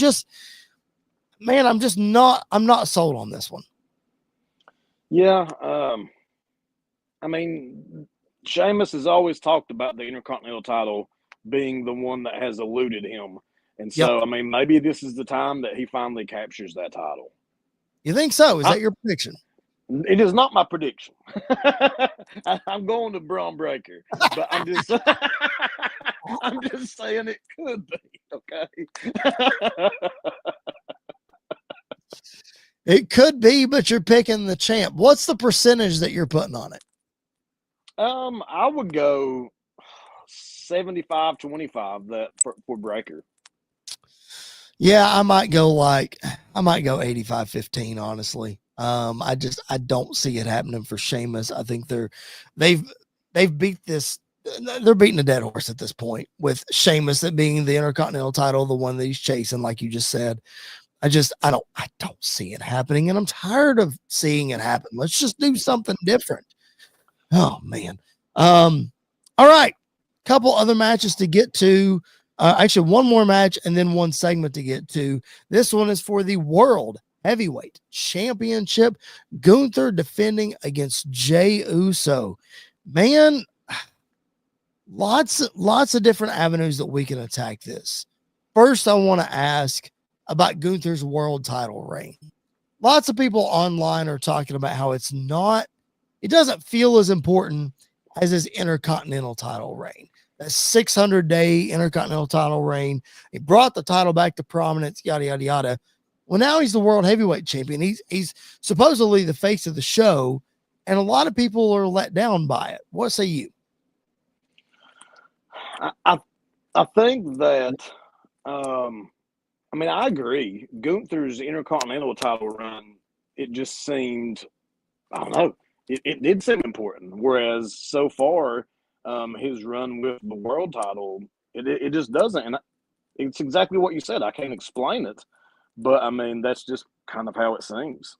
not sold on this one. Yeah. I mean, Sheamus has always talked about the Intercontinental title being the one that has eluded him. And so, I mean, maybe this is the time that he finally captures that title. You think so? Is that your prediction? It is not my prediction. I'm going to Braun Breaker, but I'm just saying it could be, okay? It could be, but you're picking the champ. What's the percentage that you're putting on it? I would go 75-25 for Breaker. Yeah, I might go 85-15, honestly. I don't see it happening for Sheamus. I think they've beat this. They're beating a dead horse at this point with Sheamus that being the Intercontinental title, the one that he's chasing, like you just said. I don't see it happening, and I'm tired of seeing it happen. Let's just do something different. Oh man. All right. Couple other matches to get to. Actually, one more match and then one segment to get to. This one is for the World Heavyweight Championship. Gunther defending against Jey Uso. Man, lots of different avenues that we can attack this. First, I want to ask about Gunther's world title reign. Lots of people online are talking about how it doesn't feel as important as his Intercontinental title reign. A 600-day Intercontinental title reign. He brought the title back to prominence, yada, yada, yada. Well, now he's the world heavyweight champion. He's supposedly the face of the show, and a lot of people are let down by it. What say you? I think that I mean, I agree. Gunther's Intercontinental title run, it just seemed, I don't know, it did seem important. Whereas so far, his run with the world title, it just doesn't. And it's exactly what you said. I can't explain it, but I mean, that's just kind of how it seems.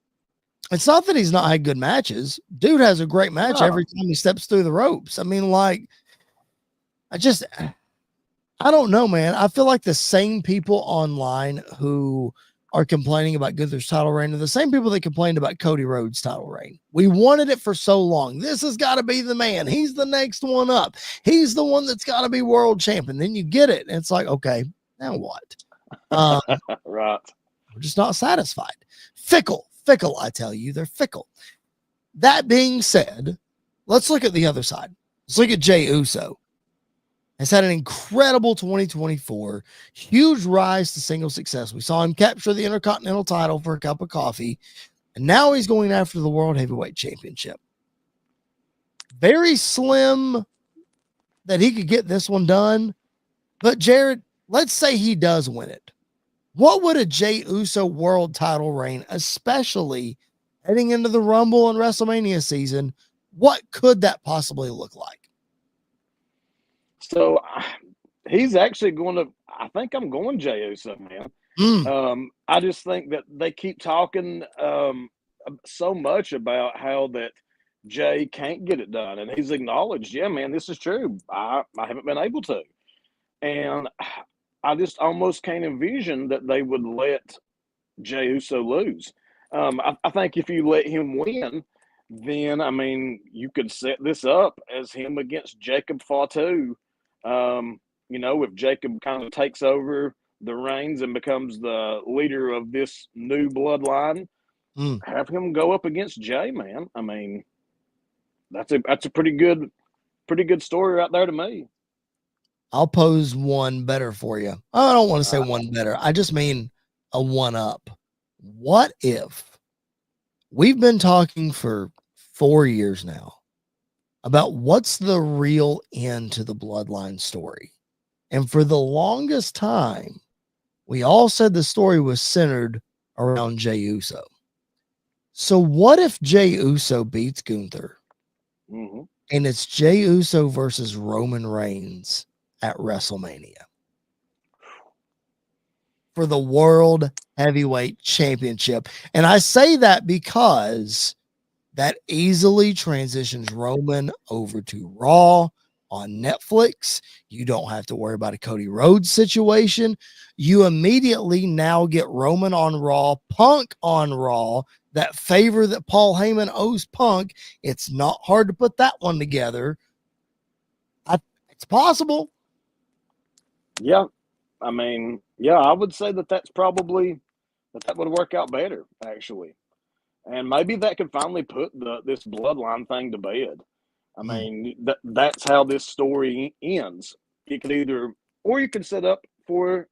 It's not that he's not had good matches. Dude has a great match every time he steps through the ropes. I mean, like, I don't know, man. I feel like the same people online who are complaining about Gunther's title reign are the same people that complained about Cody Rhodes' title reign. We wanted it for so long. This has got to be the man. He's the next one up. He's the one that's got to be world champion. Then you get it, and it's like, okay, now what? Right. We're just not satisfied. Fickle, I tell you, they're fickle. That being said, let's look at the other side. Let's look at Jey Uso. Has had an incredible 2024, huge rise to single success. We saw him capture the Intercontinental title for a cup of coffee, and now he's going after the World Heavyweight Championship. Very slim that he could get this one done, but Jared, let's say he does win it. What would a Jey Uso world title reign, especially heading into the Rumble and WrestleMania season, what could that possibly look like? So he's actually going to, I think I'm going Jey Uso, man. I just think that they keep talking so much about how that Jey can't get it done. And he's acknowledged, yeah, man, this is true. I haven't been able to. And I just almost can't envision that they would let Jey Uso lose. I think if you let him win, then, I mean, you could set this up as him against Jacob Fatu. You know, if Jacob kind of takes over the reins and becomes the leader of this new bloodline, have him go up against Jey, man. I mean, that's a pretty good story right there to me. I'll pose one better for you. I don't want to say one better. I just mean a one up. What if we've been talking for 4 years now about what's the real end to the bloodline story? And for the longest time, we all said the story was centered around Jey Uso. So what if Jey Uso beats Gunther and it's Jey Uso versus Roman Reigns at WrestleMania for the World Heavyweight Championship? And I say that because that easily transitions Roman over to Raw on Netflix. You don't have to worry about a Cody Rhodes situation. You immediately now get Roman on Raw, Punk on Raw, that favor that Paul Heyman owes Punk. It's not hard to put that one together. It's possible. Yeah. I mean, yeah, I would say that's probably that would work out better, actually. And maybe that could finally put this bloodline thing to bed. I mean, that's how this story ends. It could either, or you could set up for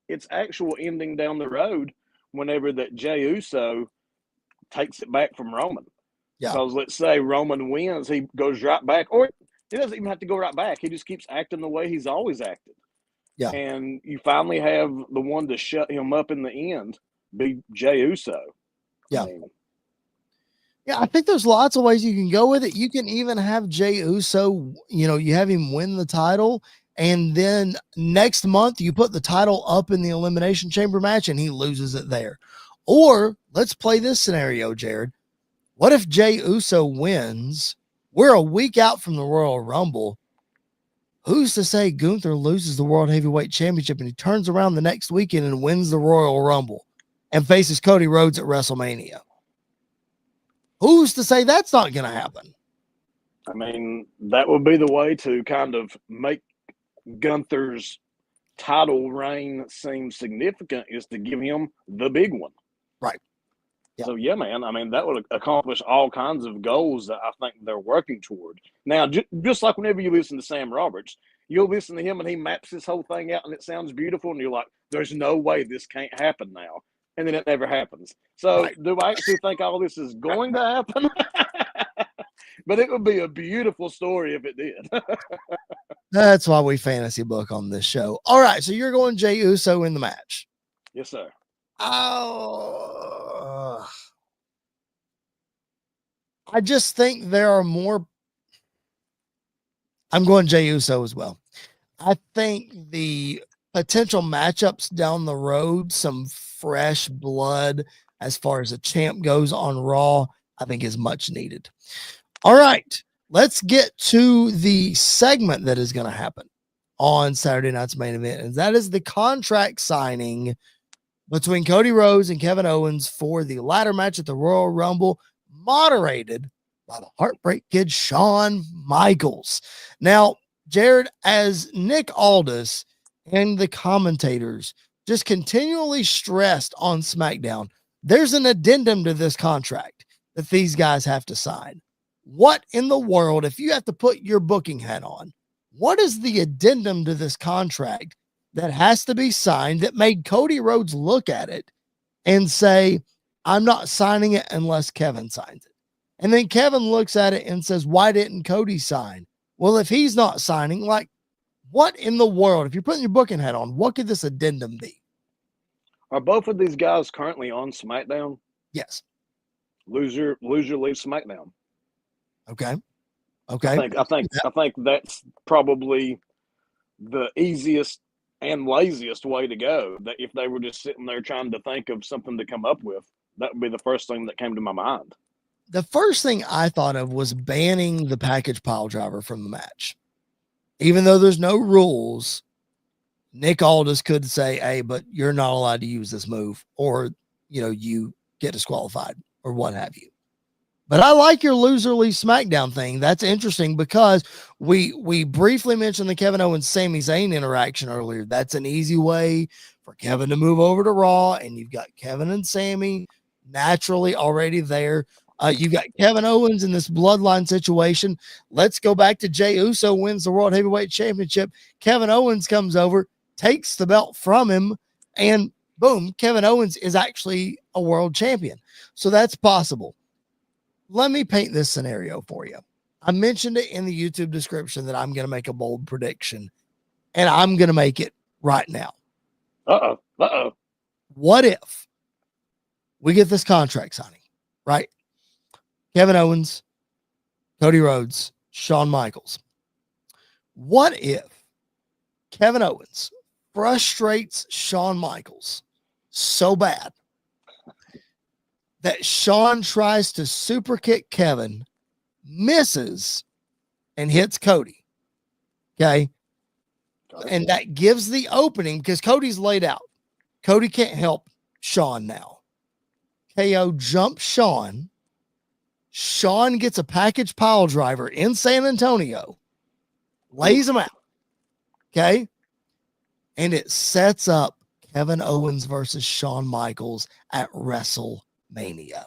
its actual ending down the road whenever that Jey Uso takes it back from Roman. Yeah. Because let's say Roman wins, he goes right back, or he doesn't even have to go right back. He just keeps acting the way he's always acted. Yeah. And you finally have the one to shut him up in the end be Jey Uso. Yeah. I think there's lots of ways you can go with it. You can even have Jey Uso, you have him win the title, and then next month you put the title up in the Elimination Chamber match and he loses it there. Or let's play this scenario, Jared. What if Jey Uso wins? We're a week out from the Royal Rumble. Who's to say Gunther loses the World Heavyweight Championship and he turns around the next weekend and wins the Royal Rumble and faces Cody Rhodes at WrestleMania? Who's to say that's not going to happen? I mean, that would be the way to kind of make Gunther's title reign seem significant, is to give him the big one. Right. Yeah. So, yeah, man, I mean, that would accomplish all kinds of goals that I think they're working toward. Now, just like whenever you listen to Sam Roberts, you'll listen to him and he maps this whole thing out and it sounds beautiful and you're like, there's no way this can't happen now. and then it never happens. So Right. do I actually think all this is going to happen? But it would be a beautiful story if it did. That's why we fantasy book on this show. All right, so you're going Jey Uso in the match. Yes, sir. Oh, I just think there are more. I'm going Jey Uso as well. I think the potential matchups down the road, some fresh blood as far as a champ goes on Raw, I think is much needed. All right, let's get to the segment that is going to happen on Saturday night's main event, and that is the contract signing between Cody Rhodes and Kevin Owens for the ladder match at the Royal Rumble, moderated by the Heartbreak Kid Shawn Michaels. Now, Jared, as Nick Aldis and the commentators just continually stressed on SmackDown, there's an addendum to this contract that these guys have to sign. What in the world, if you have to put your booking hat on, what is the addendum to this contract that has to be signed that made Cody Rhodes look at it and say, I'm not signing it unless Kevin signs it? And then Kevin looks at it and says, why didn't Cody sign? Well, if he's not signing, like, what in the world, if you're putting your booking hat on, what could this addendum be? Are both of these guys currently on SmackDown? Yes. Loser leaves SmackDown. Okay. Okay. I think that's probably the easiest and laziest way to go. That if they were just sitting there trying to think of something to come up with, that would be the first thing that came to my mind. The first thing I thought of was banning the package pile driver from the match. Even though there's no rules, Nick Aldis could say, hey, but you're not allowed to use this move, or, you get disqualified or what have you. But I like your loser leaves SmackDown thing. That's interesting because we briefly mentioned the Kevin Owens Sami Zayn interaction earlier. That's an easy way for Kevin to move over to Raw, and you've got Kevin and Sami naturally already there. You got Kevin Owens in this bloodline situation. Let's go back to Jey Uso wins the World Heavyweight Championship. Kevin Owens comes over, takes the belt from him, and boom, Kevin Owens is actually a world champion. So that's possible. Let me paint this scenario for you. I mentioned it in the YouTube description that I'm going to make a bold prediction, and I'm going to make it right now. Uh-oh. What if we get this contract signing, right? Kevin Owens, Cody Rhodes, Shawn Michaels. What if Kevin Owens frustrates Shawn Michaels so bad that Shawn tries to super kick Kevin, misses, and hits Cody? Okay. And that gives the opening because Cody's laid out. Cody can't help Shawn now. KO jumps Shawn. Shawn gets a package pile driver in San Antonio, lays him out. Okay. And it sets up Kevin Owens versus Shawn Michaels at WrestleMania.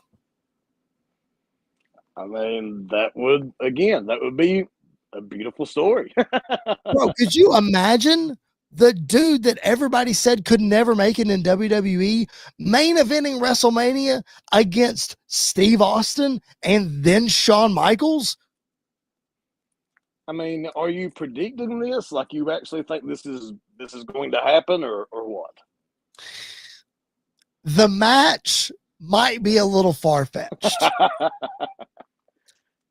I mean, that would be a beautiful story. Bro, could you imagine the dude that everybody said could never make it in WWE main eventing WrestleMania against Steve Austin and then Shawn Michaels? I mean, are you predicting this? Like, you actually think this is going to happen, or what? The match might be a little far-fetched.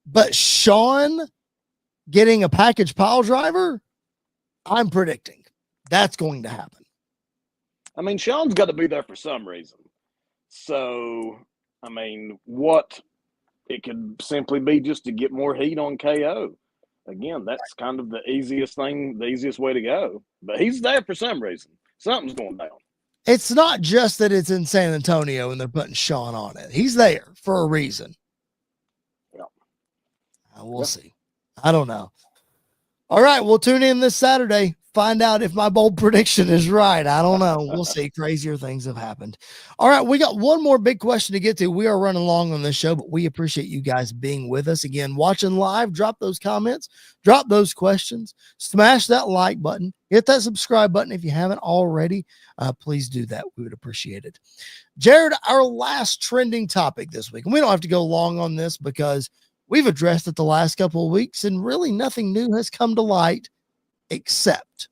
But Shawn getting a package pile driver, I'm predicting that's going to happen. I mean, Shawn's got to be there for some reason. So, I mean, what it could simply be just to get more heat on KO. Again, that's kind of the easiest way to go. But he's there for some reason. Something's going down. It's not just that it's in San Antonio and they're putting Shawn on it. He's there for a reason. Yeah. We'll see. I don't know. All right, we'll tune in this Saturday. Find out if my bold prediction is right. I don't know. We'll see. Crazier things have happened. All right, we got one more big question to get to. We are running long on this show, but we appreciate you guys being with us. Again, watching live, drop those comments, drop those questions, smash that like button. hit that subscribe button if you haven't already. Please do that. We would appreciate it. Jared, our last trending topic this week, and we don't have to go long on this because we've addressed it the last couple of weeks and really nothing new has come to light except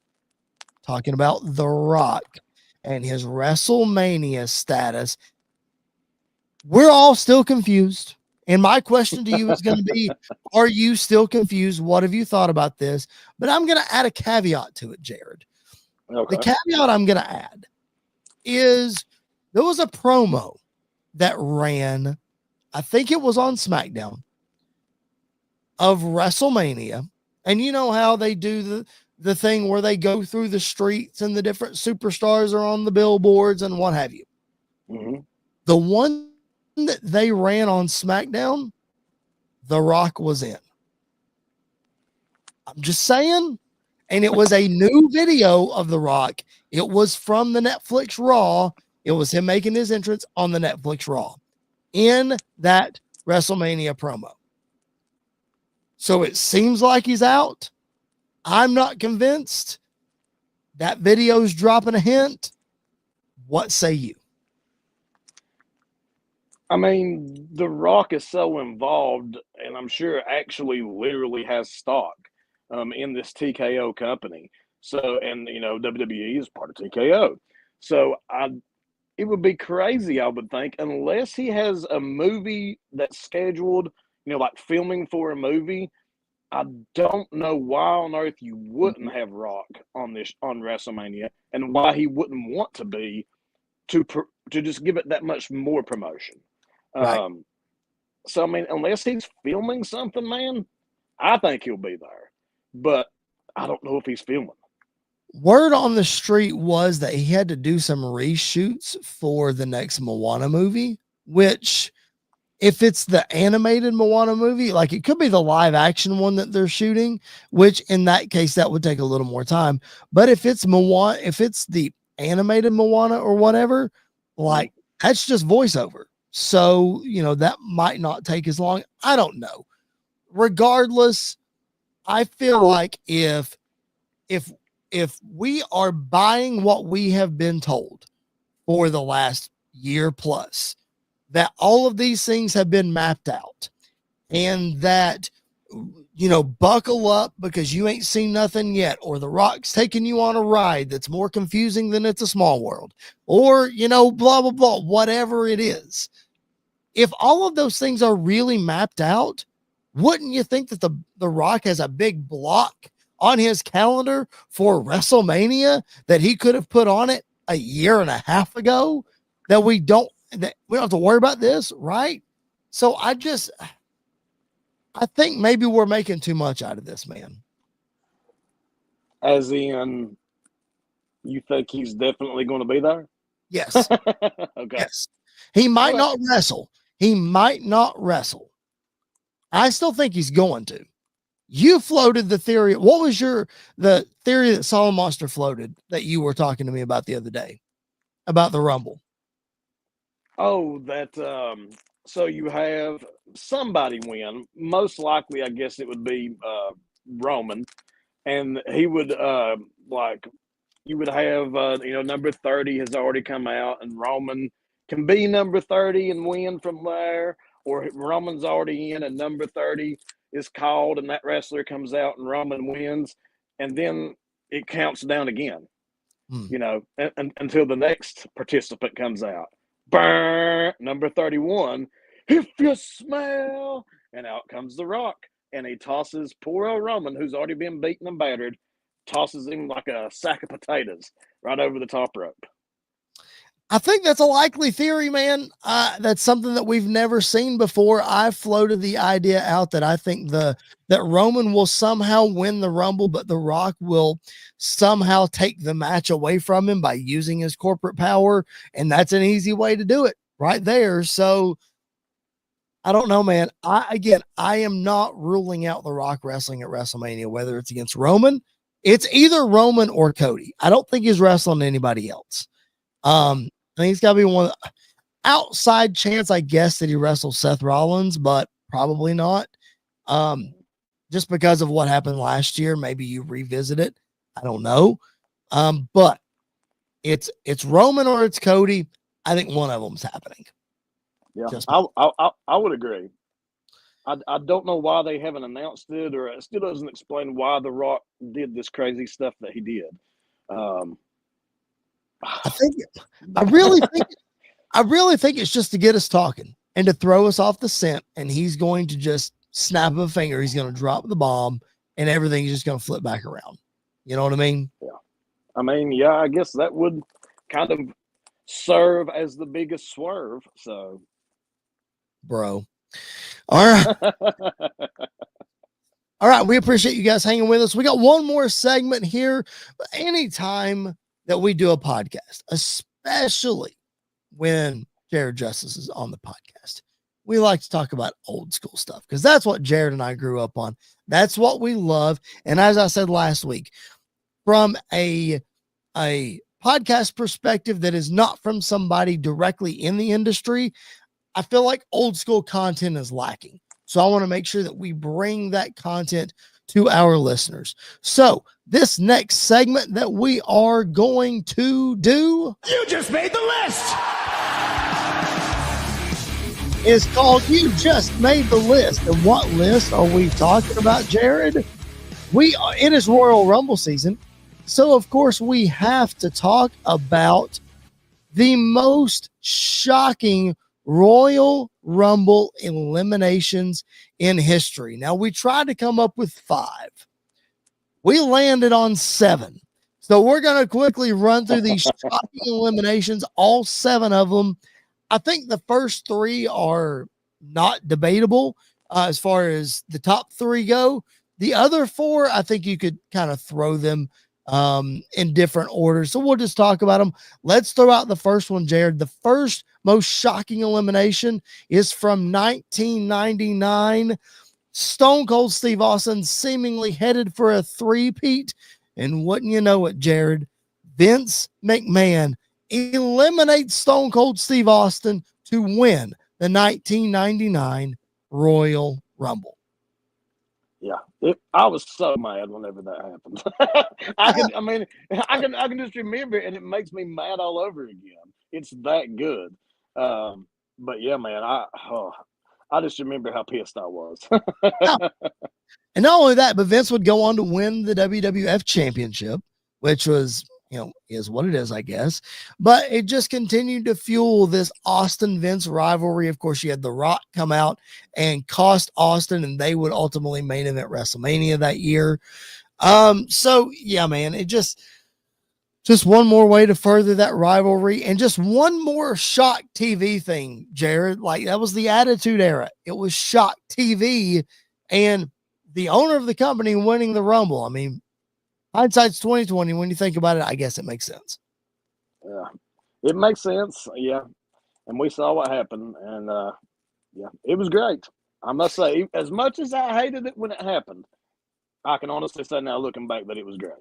talking about The Rock and his WrestleMania status. We're all still confused. And my question to you is going to be, are you still confused? What have you thought about this? But I'm going to add a caveat to it, Jared. Okay. The caveat I'm going to add is there was a promo that ran, I think it was on SmackDown, of WrestleMania. And you know how they do the thing where they go through the streets and the different superstars are on the billboards and what have you. Mm-hmm. The one that they ran on SmackDown, The Rock was in. I'm just saying. And it was a new video of The Rock. It was from the Netflix Raw. It was him making his entrance on the Netflix Raw in that WrestleMania promo. So it seems like he's out. I'm not convinced. That video's dropping a hint. What say you? I mean, The Rock is so involved, and I'm sure actually literally has stock in this TKO company. So, and WWE is part of TKO. So it would be crazy, I would think, unless he has a movie that's scheduled, like filming for a movie. I don't know why on earth you wouldn't have Rock on WrestleMania, and why he wouldn't want to be to just give it that much more promotion. Right. So I mean, unless he's filming something, man, I think he'll be there, but I don't know if he's filming. Word on the street was that he had to do some reshoots for the next Moana movie, which if it's the animated Moana movie, like it could be the live action one that they're shooting, which in that case, that would take a little more time. But if it's Moana, if it's the animated Moana or whatever, like that's just voiceover. So, that might not take as long. I don't know. Regardless, I feel like if we are buying what we have been told for the last year plus, that all of these things have been mapped out and that, buckle up because you ain't seen nothing yet, or The Rock's taking you on a ride that's more confusing than It's a Small World, or, blah, blah, blah, whatever it is. If all of those things are really mapped out, wouldn't you think that the Rock has a big block on his calendar for WrestleMania that he could have put on it a year and a half ago that we don't have to worry about this, right? So I think maybe we're making too much out of this, man. As in, you think he's definitely going to be there? Yes. Okay. Yes. He might not wrestle. He might not wrestle. I still think he's going to. You floated the theory. What was the theory that Solid Monster floated that you were talking to me about the other day about the Rumble? Oh, that so you have somebody win. Most likely, I guess it would be Roman, and he would you would have number 30 has already come out, and Roman can be number 30 and win from there, or Roman's already in and number 30 is called and that wrestler comes out and Roman wins, and then it counts down again, until the next participant comes out. Burn, number 31, if you smell, and out comes The Rock, and he tosses poor old Roman, who's already been beaten and battered, tosses him like a sack of potatoes right over the top rope. I think that's a likely theory, man. That's something that we've never seen before. I floated the idea out that I think that Roman will somehow win the Rumble, but The Rock will somehow take the match away from him by using his corporate power. And that's an easy way to do it right there. So I don't know, man. I am not ruling out The Rock wrestling at WrestleMania, whether it's against Roman. It's either Roman or Cody. I don't think he's wrestling anybody else. I think it's got to be one outside chance, I guess, that he wrestles Seth Rollins, but probably not. Just because of what happened last year, maybe you revisit it. I don't know. But it's Roman or it's Cody. I think one of them's happening. Yeah, I would agree. I don't know why they haven't announced it, or it still doesn't explain why The Rock did this crazy stuff that he did. I really think it's just to get us talking and to throw us off the scent, and he's going to just snap of a finger. He's going to drop the bomb, and everything's just going to flip back around. You know what I mean? Yeah. I mean, yeah, I guess that would kind of serve as the biggest swerve. So, bro. All right. All right. We appreciate you guys hanging with us. We got one more segment here. Anytime that we do a podcast, especially when Jared Justice is on the podcast, we like to talk about old school stuff because that's what Jared and I grew up on. That's what we love. And as I said last week, from a podcast perspective that is not from somebody directly in the industry, I feel like old school content is lacking. So I want to make sure that we bring that content to our listeners. So this next segment that we are going to do, You just made the list, is called You Just Made the List. And what list are we talking about, Jared? It is Royal Rumble season. So of course we have to talk about the most shocking Royal Rumble eliminations in history. Now, we tried to come up with 5. We landed on 7. So we're going to quickly run through these shocking eliminations, all 7 of them. I think the first 3 are not debatable as far as the top 3 go. The other 4, I think you could kind of throw them in different orders. So we'll just talk about them. Let's throw out the first one, Jared. The first most shocking elimination is from 1999. Stone Cold Steve Austin seemingly headed for a 3-peat. And wouldn't you know it, Jared, Vince McMahon eliminates Stone Cold Steve Austin to win the 1999 Royal Rumble. Yeah, I was so mad whenever that happened. I can just remember it, and it makes me mad all over again. It's that good. But yeah, man, I just remember how pissed I was. And not only that, but Vince would go on to win the WWF Championship, which was, is what it is, I guess. But it just continued to fuel this Austin-Vince rivalry. Of course, you had The Rock come out and cost Austin, and they would ultimately main event WrestleMania that year. So, yeah, man, it just one more way to further that rivalry, and just one more shock TV thing, Jared. Like, that was the Attitude Era. It was shock TV, and the owner of the company winning the Rumble. I mean, hindsight's 2020. When you think about it, I guess it makes sense. Yeah, it makes sense. Yeah, and we saw what happened, and yeah, it was great. I must say, as much as I hated it when it happened, I can honestly say now, looking back, that it was great.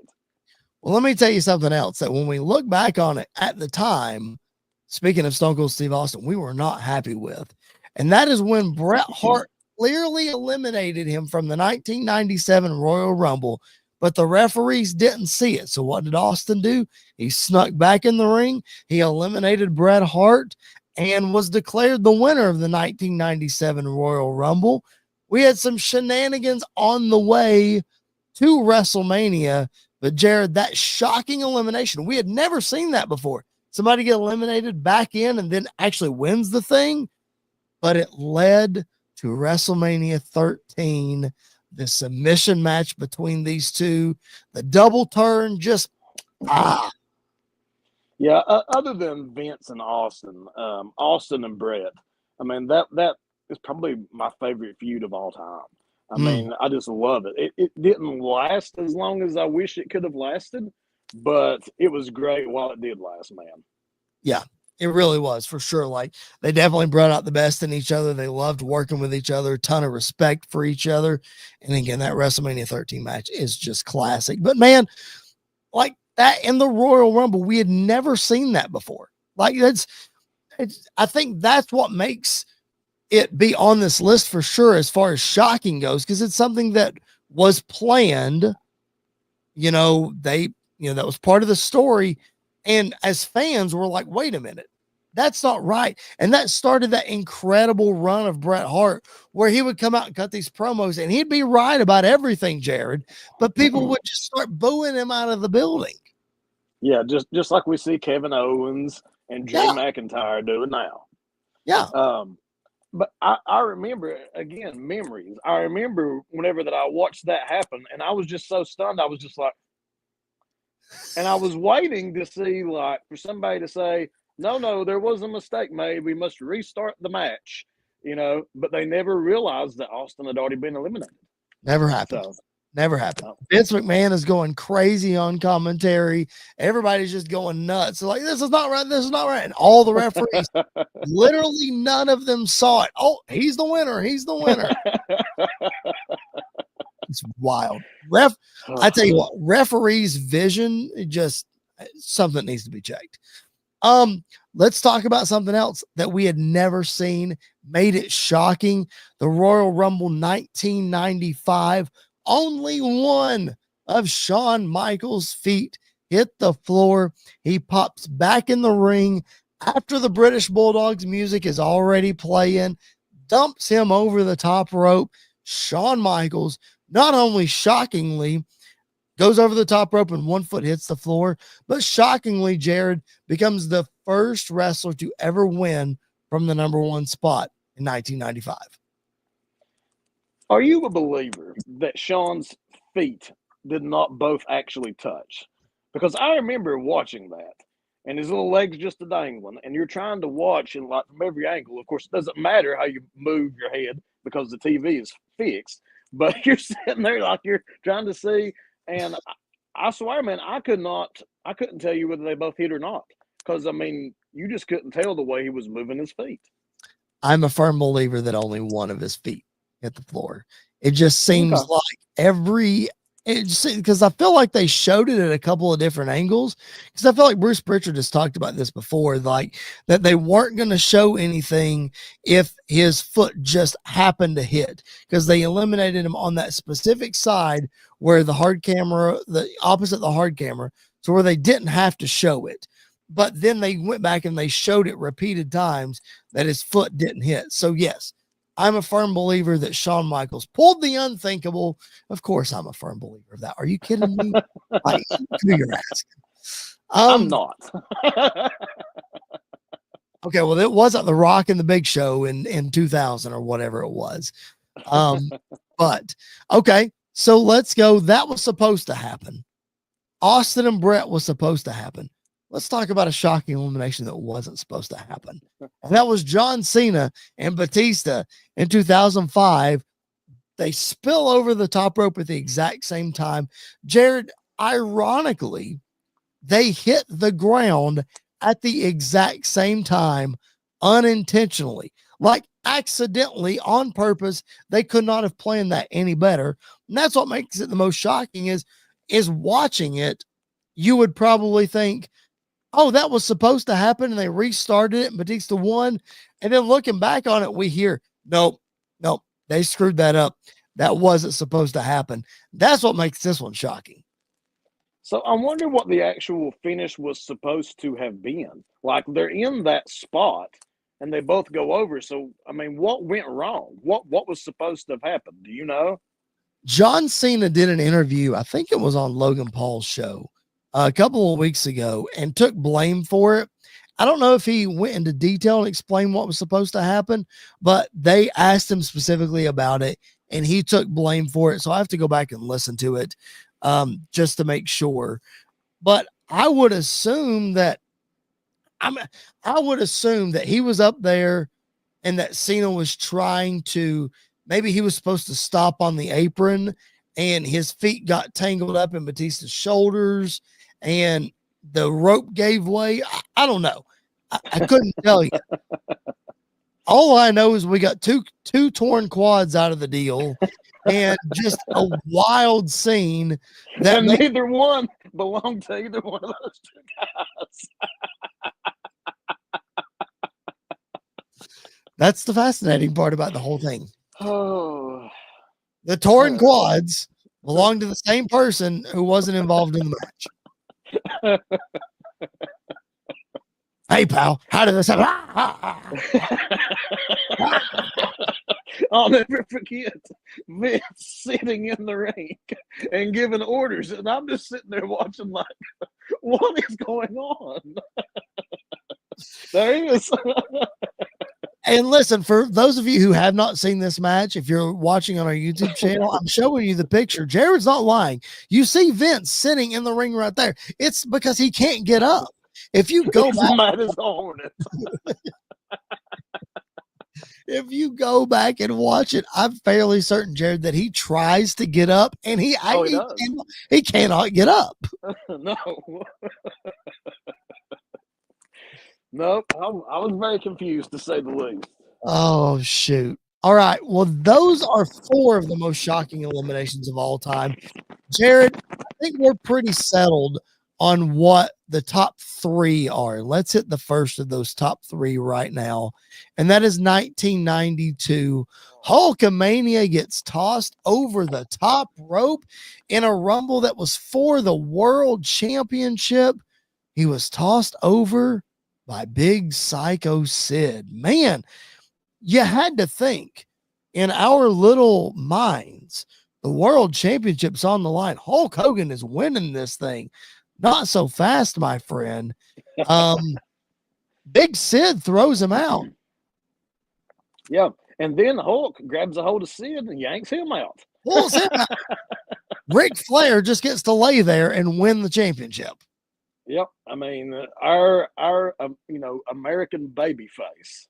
Well, let me tell you something else that when we look back on it at the time, speaking of Stone Cold Steve Austin, we were not happy with, and that is when Bret Hart clearly eliminated him from the 1997 Royal Rumble, but the referees didn't see it. So what did Austin do? He snuck back in the ring. He eliminated Bret Hart and was declared the winner of the 1997 Royal Rumble. We had some shenanigans on the way to WrestleMania, but Jared, that shocking elimination, we had never seen that before. Somebody get eliminated back in and then actually wins the thing, but it led to WrestleMania 13, the submission match between these two, the double turn, just Yeah, other than Vince and Austin, Austin and Brett, I mean, that is probably my favorite feud of all time. I mean, I just love it. It didn't last as long as I wish it could have lasted, but it was great while it did last, man. Yeah, it really was, for sure. Like, they definitely brought out the best in each other. They loved working with each other, a ton of respect for each other. And again, that WrestleMania 13 match is just classic. But man, like that in the Royal Rumble, we had never seen that before. Like, I think that's what makes it be on this list for sure as far as shocking goes, because it's something that was planned. They that was part of the story. And as fans, we're like, wait a minute, that's not right. And that started that incredible run of Bret Hart where he would come out and cut these promos and he'd be right about everything, Jared, but people would just start booing him out of the building. Yeah, just like we see Kevin Owens and Drew McIntyre doing now. Yeah. But I remember, again, memories. I remember whenever that I watched that happen, and I was just so stunned. I was just like, and I was waiting to see, like, for somebody to say, no, there was a mistake made. We must restart the match, but they never realized that Austin had already been eliminated. Never happened. Never happened. Vince McMahon is going crazy on commentary. Everybody's just going nuts. They're like, this is not right. This is not right. And all the referees, literally none of them saw it. Oh, he's the winner. He's the winner. It's wild. I tell you what, referees' vision, just something needs to be checked. Let's talk about something else that we had never seen, made it shocking. The Royal Rumble 1995. Only one of Shawn Michaels' feet hit the floor. He pops back in the ring after the British Bulldog's music is already playing, dumps him over the top rope. Shawn Michaels, not only shockingly, goes over the top rope and one foot hits the floor, but shockingly, Jared becomes the first wrestler to ever win from the number one spot in 1995. Are you a believer that Shawn's feet did not both actually touch? Because I remember watching that, and his little legs just a dangling, and you're trying to watch and like from every angle. Of course, it doesn't matter how you move your head because the TV is fixed, but you're sitting there like you're trying to see. And I swear, man, I couldn't tell you whether they both hit or not, because I mean, you just couldn't tell the way he was moving his feet. I'm a firm believer that only one of his feet hit the floor. It just seems like because I feel like they showed it at a couple of different angles, because I feel like Bruce Pritchard has talked about this before, like that they weren't going to show anything if his foot just happened to hit, because they eliminated him on that specific side where the hard camera, the opposite the hard camera, so where they didn't have to show it. But then they went back and they showed it repeated times that his foot didn't hit. So yes, I'm a firm believer that Shawn Michaels pulled the unthinkable. Of course, I'm a firm believer of that. Are you kidding me? Who you're asking? I'm not. Okay, well, it wasn't The Rock and the Big Show in 2000 or whatever it was. But okay, so let's go. That was supposed to happen. Austin and Brett was supposed to happen. Let's talk about a shocking elimination that wasn't supposed to happen. And that was John Cena and Batista in 2005. They spill over the top rope at the exact same time. Jared, ironically, they hit the ground at the exact same time, unintentionally, like accidentally, on purpose. They could not have planned that any better. And that's what makes it the most shocking is watching it. You would probably think, oh, that was supposed to happen, and they restarted it, and Batista won. And then looking back on it, we hear, nope, they screwed that up. That wasn't supposed to happen. That's what makes this one shocking. So I wonder what the actual finish was supposed to have been. Like, they're in that spot, and they both go over. So, I mean, what went wrong? What was supposed to have happened? Do you know? John Cena did an interview, I think it was on Logan Paul's show, a couple of weeks ago, and took blame for it. I don't know if he went into detail and explained what was supposed to happen, but they asked him specifically about it, and he took blame for it. So I have to go back and listen to it just to make sure. But I would assume that he was up there and that Cena was trying to, maybe he was supposed to stop on the apron and his feet got tangled up in Batista's shoulders and the rope gave way. I don't know. I couldn't tell you. All I know is we got two torn quads out of the deal and just a wild scene that neither one belonged to either one of those two guys. That's the fascinating part about the whole thing. Oh, the torn quads belonged to the same person who wasn't involved in the match. Hey, pal, how did this happen? I'll never forget Vince sitting in the ring and giving orders, and I'm just sitting there watching like, what is going on? There he is. And listen, for those of you who have not seen this match, if you're watching on our YouTube channel, I'm showing you the picture. Jared's not lying. You see Vince sitting in the ring right there. It's because he can't get up. If you go back, if you go back and watch it, I'm fairly certain, Jared, that he tries to get up and he cannot get up. No. Nope. I was very confused, to say the least. Oh, shoot. All right. Well, those are 4 of the most shocking eliminations of all time. Jared, I think we're pretty settled on what the top 3 are. Let's hit the first of those top 3 right now. And that is 1992. Hulkamania gets tossed over the top rope in a rumble that was for the world championship. He was tossed over by Big Psycho Sid. Man, you had to think in our little minds, the world championship's on the line. Hulk Hogan is winning this thing. Not so fast, my friend. Big Sid throws him out. Yeah. And then Hulk grabs a hold of Sid and yanks him out. Pulls him out. Ric Flair just gets to lay there and win the championship. Yep. I mean, our American babyface,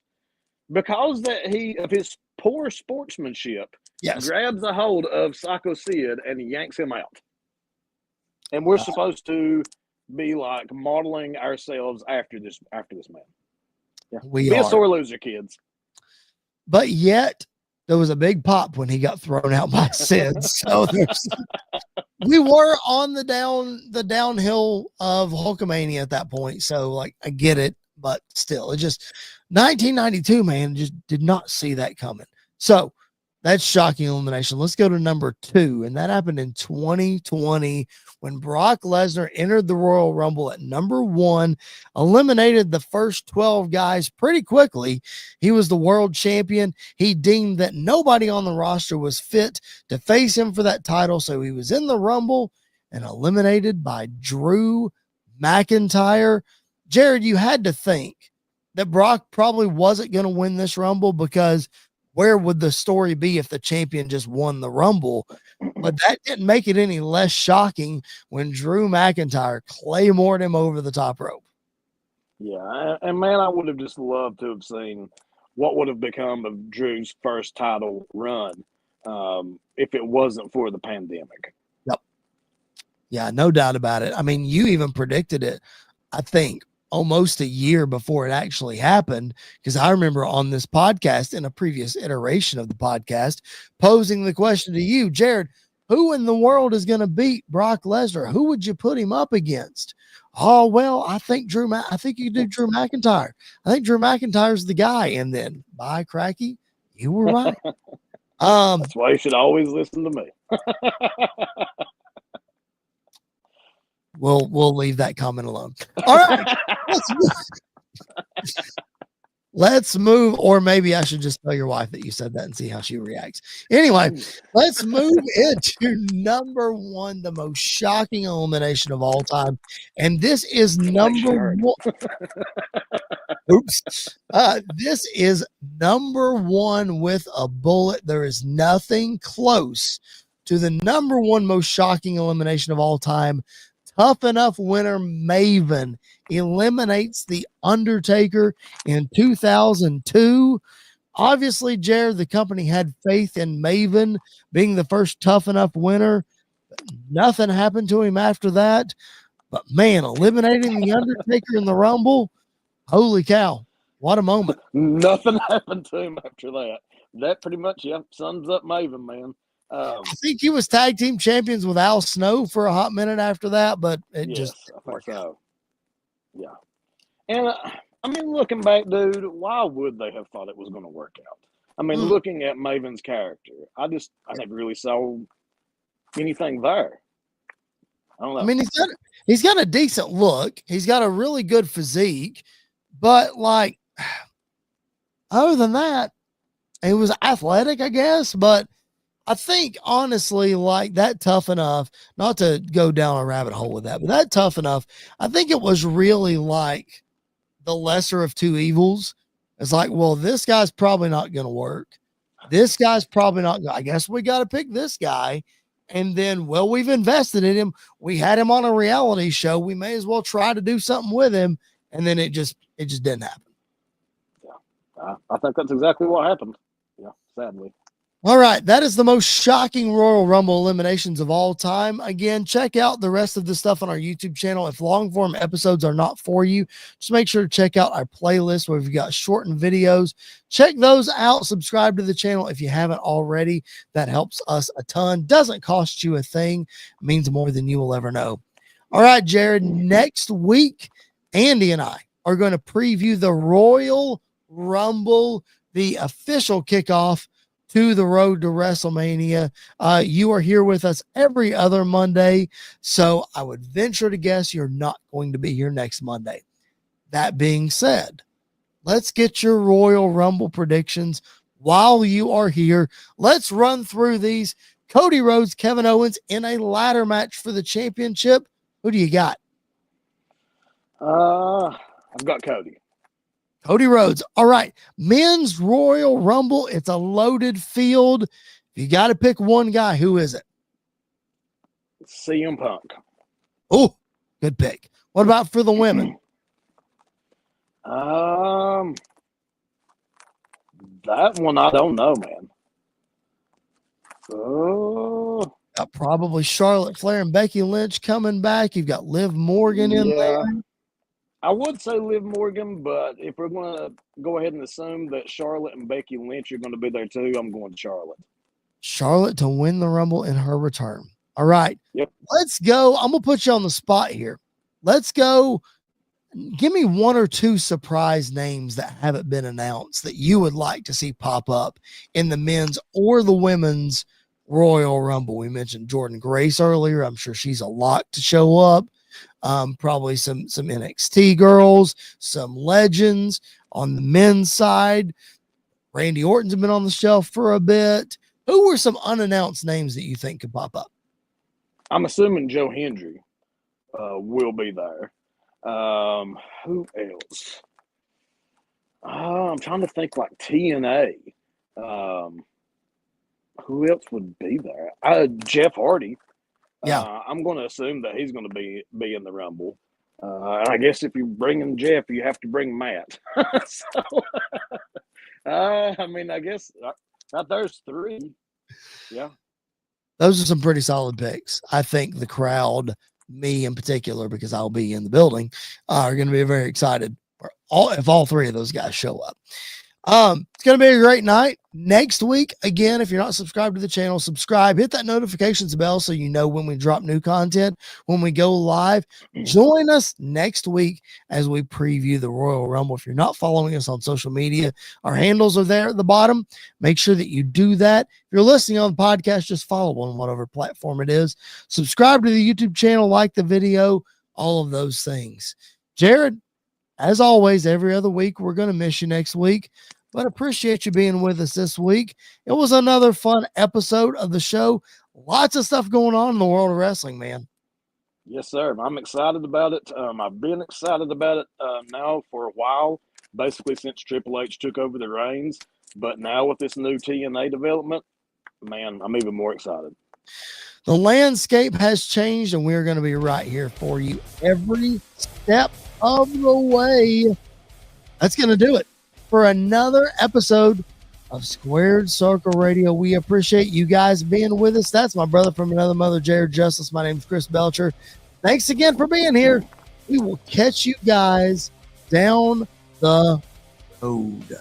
because of his poor sportsmanship, grabs a hold of Psycho Sid and yanks him out. And we're supposed to be like modeling ourselves after this man. Yeah. We be are a sore loser, kids. But yet there was a big pop when he got thrown out by Sid. So we were on the downhill of Hulkamania at that point. So like, I get it, but still, it just 1992, man, just did not see that coming. So that's shocking elimination. Let's go to number 2. And that happened in 2020 when Brock Lesnar entered the Royal Rumble at number 1, eliminated the first 12 guys pretty quickly. He was the world champion. He deemed that nobody on the roster was fit to face him for that title. So he was in the Rumble and eliminated by Drew McIntyre. Jared, you had to think that Brock probably wasn't going to win this Rumble, because where would the story be if the champion just won the Rumble? But that didn't make it any less shocking when Drew McIntyre claymored him over the top rope. Yeah, and man, I would have just loved to have seen what would have become of Drew's first title run if it wasn't for the pandemic. Yep. Yeah, no doubt about it. I mean, you even predicted it, I think, almost a year before it actually happened, because I remember on this podcast, in a previous iteration of the podcast, posing the question to you, Jared, who in the world is going to beat Brock Lesnar? Who would you put him up against? Oh, well, I think you could do Drew McIntyre. I think Drew McIntyre's the guy. And then, by cracky, you were right. That's why you should always listen to me. We'll leave that comment alone. All right. Let's move, or maybe I should just tell your wife that you said that and see how she reacts. Anyway, let's move into number 1, the most shocking elimination of all time. And this is number 1. Oops. This is number 1 with a bullet. There is nothing close to the number 1 most shocking elimination of all time. Tough Enough winner Maven eliminates The Undertaker in 2002. Obviously, Jared, the company had faith in Maven being the first Tough Enough winner. Nothing happened to him after that. But man, eliminating The Undertaker in the Rumble, holy cow, what a moment. Nothing happened to him after that. That pretty much sums up Maven, man. I think he was tag team champions with Al Snow for a hot minute after that, but I think so. Yeah. And I mean, looking back, dude, why would they have thought it was going to work out? I mean, looking at Maven's character, I never really saw anything there. I don't know. I mean, he's got a decent look. He's got a really good physique, but like, other than that, he was athletic, I guess. But I think honestly, like that Tough Enough, not to go down a rabbit hole with that, but that Tough Enough, I think it was really like the lesser of two evils. It's like, well, this guy's probably not going to work. This guy's probably not. I guess we got to pick this guy. And then, well, we've invested in him. We had him on a reality show. We may as well try to do something with him. And then it just didn't happen. Yeah, I think that's exactly what happened. Yeah, sadly. All right, that is the most shocking Royal Rumble eliminations of all time. Again, check out the rest of the stuff on our YouTube channel. If long form episodes are not for you, just make sure to check out our playlist where we've got shortened videos. Check those out. Subscribe to the channel if you haven't already. That helps us a ton. Doesn't cost you a thing. Means more than you will ever know. All right, Jared, next week, Andy and I are going to preview the Royal Rumble, the official kickoff to the road to WrestleMania. You are here with us every other Monday, so I would venture to guess you're not going to be here next Monday. That being said, let's get your Royal Rumble predictions while you are here. Let's run through these. Cody Rhodes, Kevin Owens in a ladder match for the championship. Who do you got? I've got Cody. Cody Rhodes. All right. Men's Royal Rumble. It's a loaded field. If you got to pick one guy, who is it? CM Punk. Oh, good pick. What about for the women? That one I don't know, man. Oh, Probably Charlotte Flair and Becky Lynch coming back. You've got Liv Morgan in there. I would say Liv Morgan, but if we're going to go ahead and assume that Charlotte and Becky Lynch are going to be there too, I'm going Charlotte. Charlotte to win the Rumble in her return. All right. Yep. Let's go. I'm going to put you on the spot here. Let's go. Give me one or two surprise names that haven't been announced that you would like to see pop up in the men's or the women's Royal Rumble. We mentioned Jordan Grace earlier. I'm sure she's a lock to show up. Probably some NXT girls, some legends on the men's side. Randy Orton's been on the shelf for a bit. Who were some unannounced names that you think could pop up? I'm assuming Joe Hendry will be there. Who else? I'm trying to think like TNA. Who else would be there? Jeff Hardy. Yeah. I'm going to assume that he's going to be in the Rumble. I guess if you bring in Jeff, you have to bring Matt. So, I mean, I guess there's three. Yeah. Those are some pretty solid picks. I think the crowd, me in particular, because I'll be in the building, are going to be very excited for if all three of those guys show up. It's going to be a great night. Next week, again, if you're not subscribed to the channel, subscribe, hit that notifications bell so you know when we drop new content, when we go live. Join us next week as we preview the Royal Rumble. If you're not following us on social media, our handles are there at the bottom. Make sure that you do that. If you're listening on the podcast, just follow on whatever platform it is. Subscribe to the YouTube channel, like the video, all of those things. Jared, as always, every other week, we're going to miss you next week, but appreciate you being with us this week. It was another fun episode of the show. Lots of stuff going on in the world of wrestling, man. Yes, sir. I'm excited about it. I've been excited about it now for a while, basically since Triple H took over the reins. But now with this new TNA development, man, I'm even more excited. The landscape has changed, and we're going to be right here for you every step of the way. That's going to do it for another episode of Squared Circle Radio. We appreciate you guys being with us. That's my brother from another mother, Jared Justice. My name is Chris Belcher. Thanks again for being here. We will catch you guys down the road.